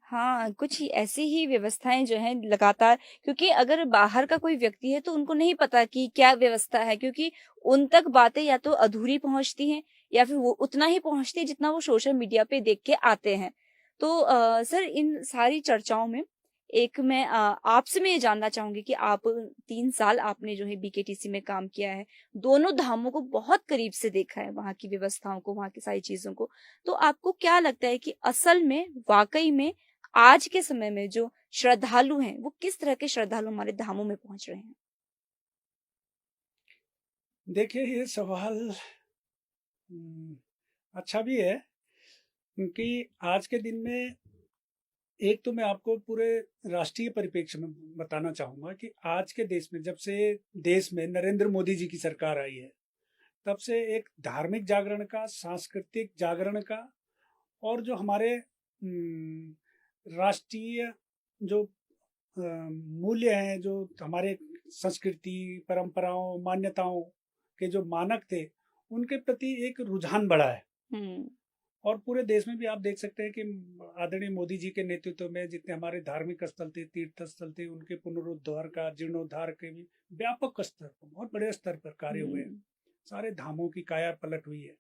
Speaker 1: हाँ, कुछ ही ऐसी ही व्यवस्थाएँ जो हैं लगातार, क्योंकि अगर बाहर का कोई व्यक्ति है तो उनको नहीं पता कि क्या व्यवस्था है, क्योंकि उन तक बातें या तो अधूरी पहुँचती हैं या फिर वो उतना ही पहुँचती है जितना वो सोशल मीडिया पे देख के आते हैं। तो सर, इन सारी चर्चाओं में एक मैं आपसे मैं ये जानना चाहूँगी कि आप 3 साल आपने जो है बीकेटीसी में काम किया है, दोनों धामों को बहुत करीब से देखा है, वहाँ की व्यवस्थाओं को, वहाँ की सारी चीज़ों को। तो आपको क्या लगता है कि असल में, वाक़ई में आज के समय में जो श्रद्धालु हैं, वो किस तरह के श्रद्धालु हमारे धामों में पहुँच रहे हैं?
Speaker 2: देखिए, ये सवाल अच्छा भी है, क्योंकि आज के दिन में एक तो मैं आपको पूरे राष्ट्रीय परिप्रेक्ष्य में बताना चाहूँगा कि आज के देश में, जब से देश में नरेंद्र मोदी जी की सरकार आई है, तब से एक धार्मिक जागरण का, सांस्कृतिक जागरण का, और जो हमारे राष्ट्रीय जो मूल्य हैं, जो हमारे संस्कृति, परंपराओं, मान्यताओं के जो मानक थे, उनके प्रति एक रुझान बढ़ा है।
Speaker 1: हुँ।
Speaker 2: और पूरे देश में भी आप देख सकते हैं कि आदरणीय मोदी जी के नेतृत्व में जितने हमारे धार्मिक स्थल थे, तीर्थ स्थल थे, उनके पुनरुद्धार का, जीर्णोद्धार के भी व्यापक स्तर पर, बहुत बड़े स्तर पर कार्य हुए हैं।
Speaker 1: हुँ।
Speaker 2: सारे धामों की काया पलट हुई है।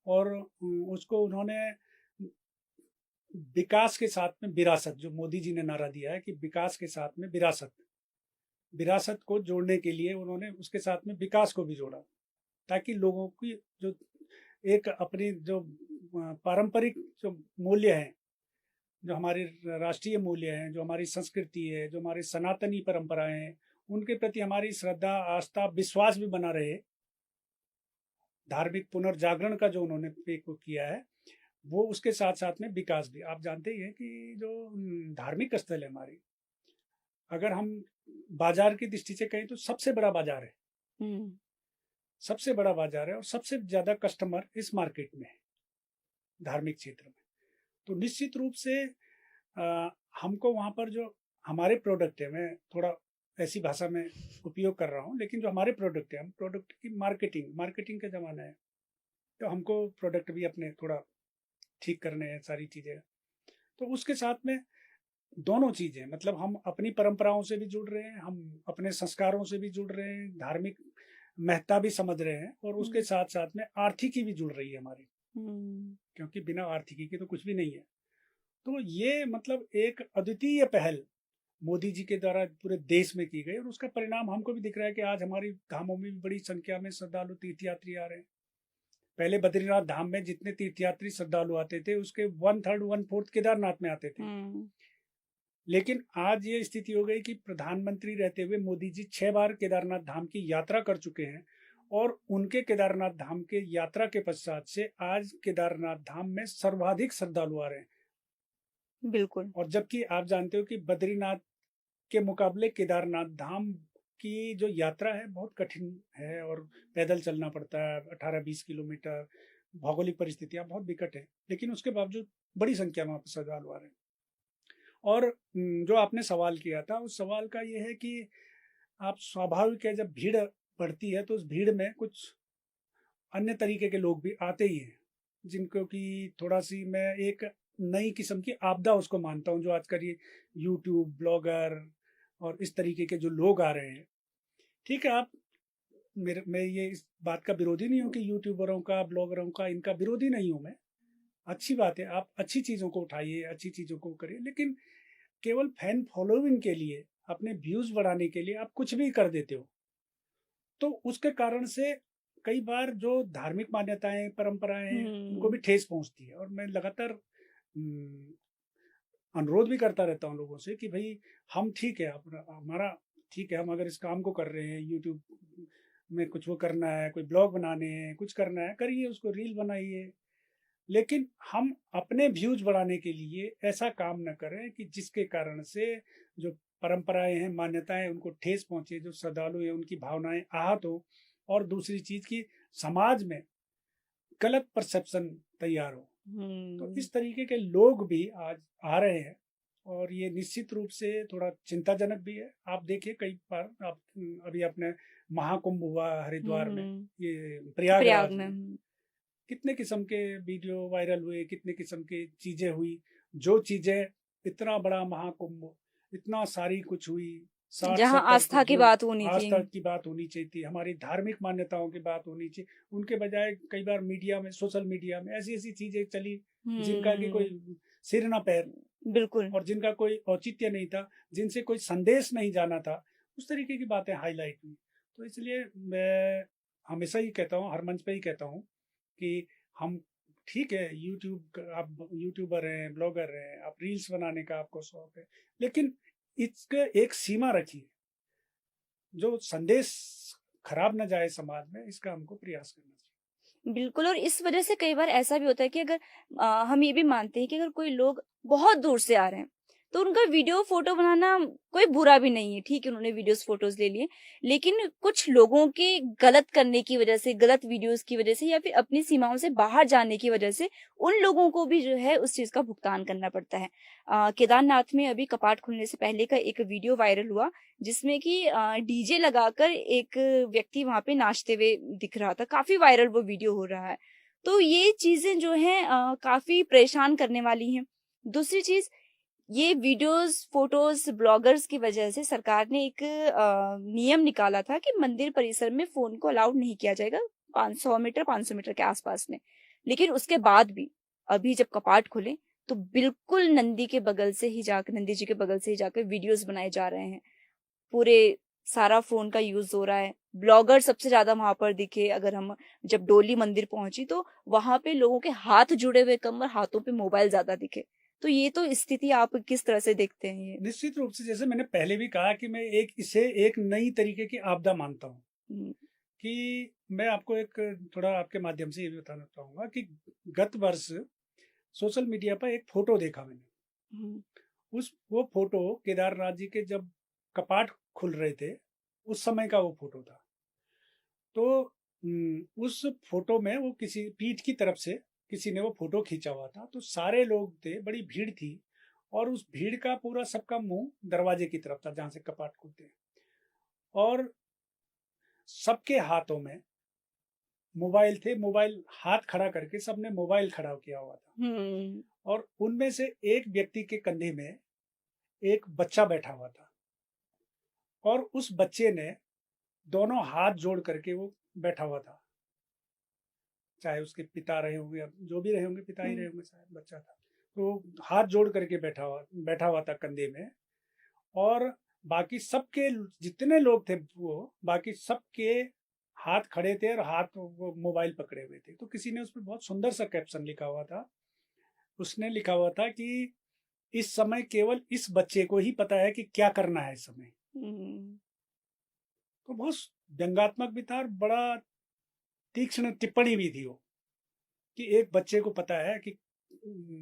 Speaker 2: और उसको उन्होंने विकास के साथ में विरासत, जो मोदी जी ने नारा दिया है कि विकास के साथ में विरासत, विरासत को जोड़ने के लिए उन्होंने उसके साथ में विकास को भी जोड़ा, ताकि लोगों की जो एक अपनी जो पारंपरिक जो मूल्य हैं, जो हमारे राष्ट्रीय मूल्य हैं, जो हमारी संस्कृति है, जो हमारी सनातनी परंपराएं हैं, उनके प्रति हमारी श्रद्धा, आस्था, विश्वास भी बना रहे। धार्मिक पुनर्जागरण का जो उन्होंने किया है, वो उसके साथ साथ में विकास भी। आप जानते ही हैं कि जो धार्मिक स्थल है हमारी, अगर हम बाजार की दृष्टि से कहें तो सबसे बड़ा बाजार है,
Speaker 1: हुँ।
Speaker 2: सबसे बड़ा बाजार है, और सबसे ज्यादा कस्टमर इस मार्केट में है, धार्मिक क्षेत्र में। तो निश्चित रूप से हमको वहाँ पर जो हमारे प्रोडक्ट है, मैं थोड़ा ऐसी भाषा में उपयोग कर रहा हूँ, लेकिन जो हमारे प्रोडक्ट है, हम प्रोडक्ट की मार्केटिंग, मार्केटिंग का ज़माना है, तो हमको प्रोडक्ट भी अपने थोड़ा ठीक करने हैं, सारी चीज़ें। तो उसके साथ में दोनों चीजें, मतलब हम अपनी परंपराओं से भी जुड़ रहे हैं, हम अपने संस्कारों से भी जुड़ रहे हैं, धार्मिक महत्ता भी समझ रहे हैं, और उसके साथ साथ में आर्थिकी भी जुड़ रही है हमारी, क्योंकि बिना आर्थिकी के तो कुछ भी नहीं है। तो ये मतलब एक अद्वितीय पहल मोदी जी के द्वारा पूरे देश में की गई, और उसका परिणाम हमको भी दिख रहा है कि आज हमारी धामों में भी बड़ी संख्या में श्रद्धालु तीर्थयात्री आ रहे हैं। पहले बद्रीनाथ धाम में जितने तीर्थयात्री श्रद्धालु आते थे उसके 1/3 1/4 केदारनाथ में आते थे। लेकिन आज ये स्थिति हो गई कि प्रधानमंत्री रहते हुए मोदी जी 6 बार केदारनाथ धाम की यात्रा कर चुके हैं, और उनके केदारनाथ धाम के यात्रा के पश्चात से आज केदारनाथ धाम में सर्वाधिक श्रद्धालु आ रहे हैं।
Speaker 1: बिल्कुल।
Speaker 2: और जबकि आप जानते हो कि बद्रीनाथ के मुकाबले केदारनाथ धाम की जो यात्रा है बहुत कठिन है, और पैदल चलना पड़ता है 18-20 किलोमीटर, भौगोलिक परिस्थितियां बहुत विकट है, लेकिन उसके बावजूद बड़ी संख्या में श्रद्धालु आ रहे हैं। और जो आपने सवाल किया था उस सवाल का ये है कि आप स्वाभाविक है, जब भीड़ बढ़ती है तो उस भीड़ में कुछ अन्य तरीके के लोग भी आते ही हैं, जिनको कि थोड़ा सी मैं एक नई किस्म की आपदा उसको मानता हूँ, जो आजकल ये यूट्यूब ब्लॉगर और इस तरीके के जो लोग आ रहे हैं। ठीक है, आप मैं ये इस बात का विरोधी नहीं हूँ कि यूट्यूबरों का ब्लॉगरों का इनका विरोधी नहीं हूँ मैं। अच्छी बात है, आप अच्छी चीज़ों को उठाइए, अच्छी चीज़ों को करिए, लेकिन केवल फैन फॉलोइंग के लिए, अपने व्यूज बढ़ाने के लिए आप कुछ भी कर देते हो, तो उसके कारण से कई बार जो धार्मिक मान्यताएं परंपराएं हैं उनको भी ठेस पहुंचती है। और मैं लगातार अनुरोध भी करता रहता हूँ लोगों से कि भाई हम ठीक है, हमारा ठीक है, हम अगर इस काम को कर रहे हैं, यूट्यूब में कुछ वो करना है, कोई ब्लॉग बनाने हैं, कुछ करना है, करिए, उसको रील बनाइए, लेकिन हम अपने व्यूज बढ़ाने के लिए ऐसा काम न करें कि जिसके कारण से जो परंपराएं हैं, मान्यताएं, उनको ठेस पहुंचे, जो श्रद्धालु हैं उनकी भावनाएं आहत हो, और दूसरी चीज की समाज में गलत परसेप्शन तैयार हो। तो इस तरीके के लोग भी आज आ रहे हैं, और ये निश्चित रूप से थोड़ा चिंताजनक भी है। आप देखिए कई बार, आप अभी अपने महाकुंभ हुआ हरिद्वार में, ये
Speaker 1: प्रयाग
Speaker 2: प्रयागराज
Speaker 1: में।
Speaker 2: में, कितने किस्म के वीडियो वायरल हुए, कितने किस्म की चीजें हुई, जो चीजें, इतना बड़ा महाकुंभ, इतना सारी कुछ हुई, 60
Speaker 1: जहाँ
Speaker 2: 70
Speaker 1: आस्था
Speaker 2: कुछ
Speaker 1: की
Speaker 2: जो
Speaker 1: बात होनी
Speaker 2: आज
Speaker 1: थी।
Speaker 2: तक की बात होनी चाहिए थी, हमारी धार्मिक मान्यताओं की बात होनी चाहिए, उनके बजाय कई बार मीडिया में, सोशल मीडिया में ऐसी ऐसी चीजें चली जिनका कि कोई सिर ना पैर,
Speaker 1: बिल्कुल।
Speaker 2: और जिनका कोई औचित्य नहीं था, जिनसे कोई संदेश नहीं जाना था, उस तरीके की बातें हाईलाइट हुई। तो इसलिए मैं हमेशा ही कहता हूँ, हर मंच पे ही कहता हूँ कि हम ठीक है, आप यूट्यूबर हैं, ब्लॉगर हैं, आप रील्स बनाने का आपको शौक है, लेकिन इसके एक सीमा रखिए, जो संदेश खराब ना जाए समाज में, इसका हमको प्रयास करना चाहिए।
Speaker 1: बिल्कुल, और इस वजह से कई बार ऐसा भी होता है कि अगर हम ये भी मानते हैं कि अगर कोई लोग बहुत दूर से आ रहे हैं, तो उनका वीडियो फोटो बनाना कोई बुरा भी नहीं है। ठीक है, उन्होंने वीडियोस फोटोज ले लिए, लेकिन कुछ लोगों के गलत करने की वजह से, गलत वीडियोस की वजह से, या फिर अपनी सीमाओं से बाहर जाने की वजह से उन लोगों को भी जो है उस चीज का भुगतान करना पड़ता है। केदारनाथ में अभी कपाट खुलने से पहले का एक वीडियो वायरल हुआ, जिसमें कि डीजे लगाकर एक व्यक्ति वहां पे नाचते हुए दिख रहा था। काफी वायरल वो वीडियो हो रहा है। तो ये चीजें जो हैं काफी परेशान करने वाली हैं। दूसरी चीज, ये वीडियोस, फोटोज, ब्लॉगर्स की वजह से सरकार ने एक नियम निकाला था कि मंदिर परिसर में फोन को अलाउड नहीं किया जाएगा 500 मीटर के आसपास में। लेकिन उसके बाद भी अभी जब कपाट खुले तो बिल्कुल नंदी के बगल से ही जाकर, नंदी जी के बगल से ही जाकर वीडियोस बनाए जा रहे हैं। पूरे सारा फोन का यूज हो रहा है। ब्लॉगर सबसे ज्यादा वहां पर दिखे। अगर हम जब डोली मंदिर पहुंची तो वहां पे लोगों के हाथ जुड़े हुए कम और हाथों पे मोबाइल ज्यादा दिखे। तो ये तो स्थिति आप किस तरह से देखते हैं ये?
Speaker 2: निश्चित रूप से, जैसे मैंने पहले भी कहा कि मैं इसे एक नई तरीके की आपदा मानता हूँ,
Speaker 1: हम्म,
Speaker 2: कि मैं आपको एक थोड़ा आपके माध्यम से ये भी बताना चाहूंगा कि गत वर्ष सोशल मीडिया पर एक फोटो देखा मैंने।
Speaker 1: हम्म,
Speaker 2: वो फोटो केदारनाथ जी के जब कपाट खुल रहे थे उस समय का वो फोटो था। तो उस फोटो में वो किसी पीठ की तरफ से किसी ने वो फोटो खींचा हुआ था, तो सारे लोग थे, बड़ी भीड़ थी, और उस भीड़ का पूरा सबका मुंह दरवाजे की तरफ था जहां से कपाट खुलते हैं, और सबके हाथों में मोबाइल थे। मोबाइल हाथ खड़ा करके सबने मोबाइल खड़ा किया हुआ था,
Speaker 1: हम्म,
Speaker 2: और उनमें से एक व्यक्ति के कंधे में एक बच्चा बैठा हुआ था और उस बच्चे ने दोनों हाथ जोड़ करके वो बैठा हुआ था। चाहे उसके पिता रहे होंगे या जो भी रहे होंगे, पिता ही रहे होंगे, शायद बच्चा था। तो हाथ जोड़ करके बैठा हुआ था कंधे में। और बाकी सबके जितने लोग थे वो बाकी सबके हाथ खड़े थे और हाथ वो मोबाइल पकड़े हुए थे। तो किसी ने उस पर बहुत सुंदर सा कैप्शन लिखा हुआ था। उसने लिखा हुआ था कि इस समय केवल इस बच्चे को ही पता है कि क्या करना है इस समय। तो बहुत व्यंग्यात्मक भी था और बड़ा तीक्ष्ण टिप्पणी भी थी वो, कि एक बच्चे को पता है कि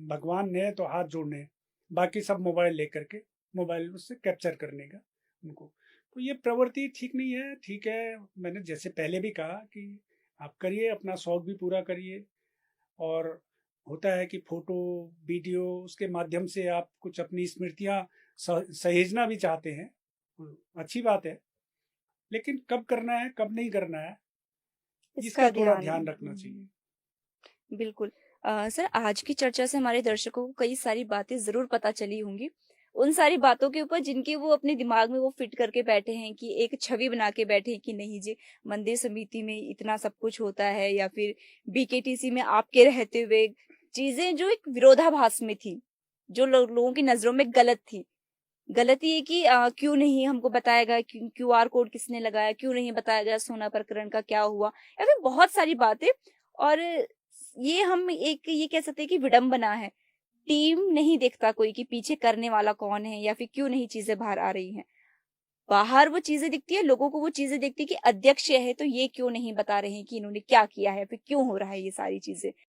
Speaker 2: भगवान ने तो हाथ जोड़ने, बाकी सब मोबाइल लेकर के मोबाइल से कैप्चर करने का उनको। तो ये प्रवृत्ति ठीक नहीं है। ठीक है, मैंने जैसे पहले भी कहा कि आप करिए, अपना शौक भी पूरा करिए। और होता है कि फोटो वीडियो उसके माध्यम से आप कुछ अपनी स्मृतियाँ सहेजना भी चाहते हैं, अच्छी बात है। लेकिन कब करना है कब नहीं करना है, इसका
Speaker 1: इसका
Speaker 2: थोड़ा
Speaker 1: ध्यान
Speaker 2: ध्यान रखना चाहिए।
Speaker 1: बिल्कुल। सर, आज की चर्चा से हमारे दर्शकों को कई सारी बातें ज़रूर पता चली होंगी। उन सारी बातों के ऊपर जिनके वो अपने दिमाग में वो फिट करके बैठे हैं, कि एक छवि बना के बैठे हैं कि नहीं जी, मंदिर समिति में इतना सब कुछ होता है, या फिर बीकेटीसी में आपके रहते हुए चीज़ें जो एक विरोधाभास में थी, जो लोगों की नज़रों में गलत थी। गलत ये कि क्यों नहीं हमको बताया गया, क्यूआर कोड किसने लगाया, क्यों नहीं बताया गया सोना प्रकरण का क्या हुआ, या फिर बहुत सारी बातें। और ये हम एक ये कह सकते हैं कि विडंबना है। टीम नहीं देखता कोई कि पीछे करने वाला कौन है, या फिर क्यों नहीं चीजें बाहर आ रही हैं। बाहर वो चीजें दिखती है, लोगों को वो चीजें दिखती है कि अध्यक्ष है तो ये क्यों नहीं बता रहे हैं कि इन्होंने क्या किया है, फिर क्यों हो रहा है ये सारी चीजें।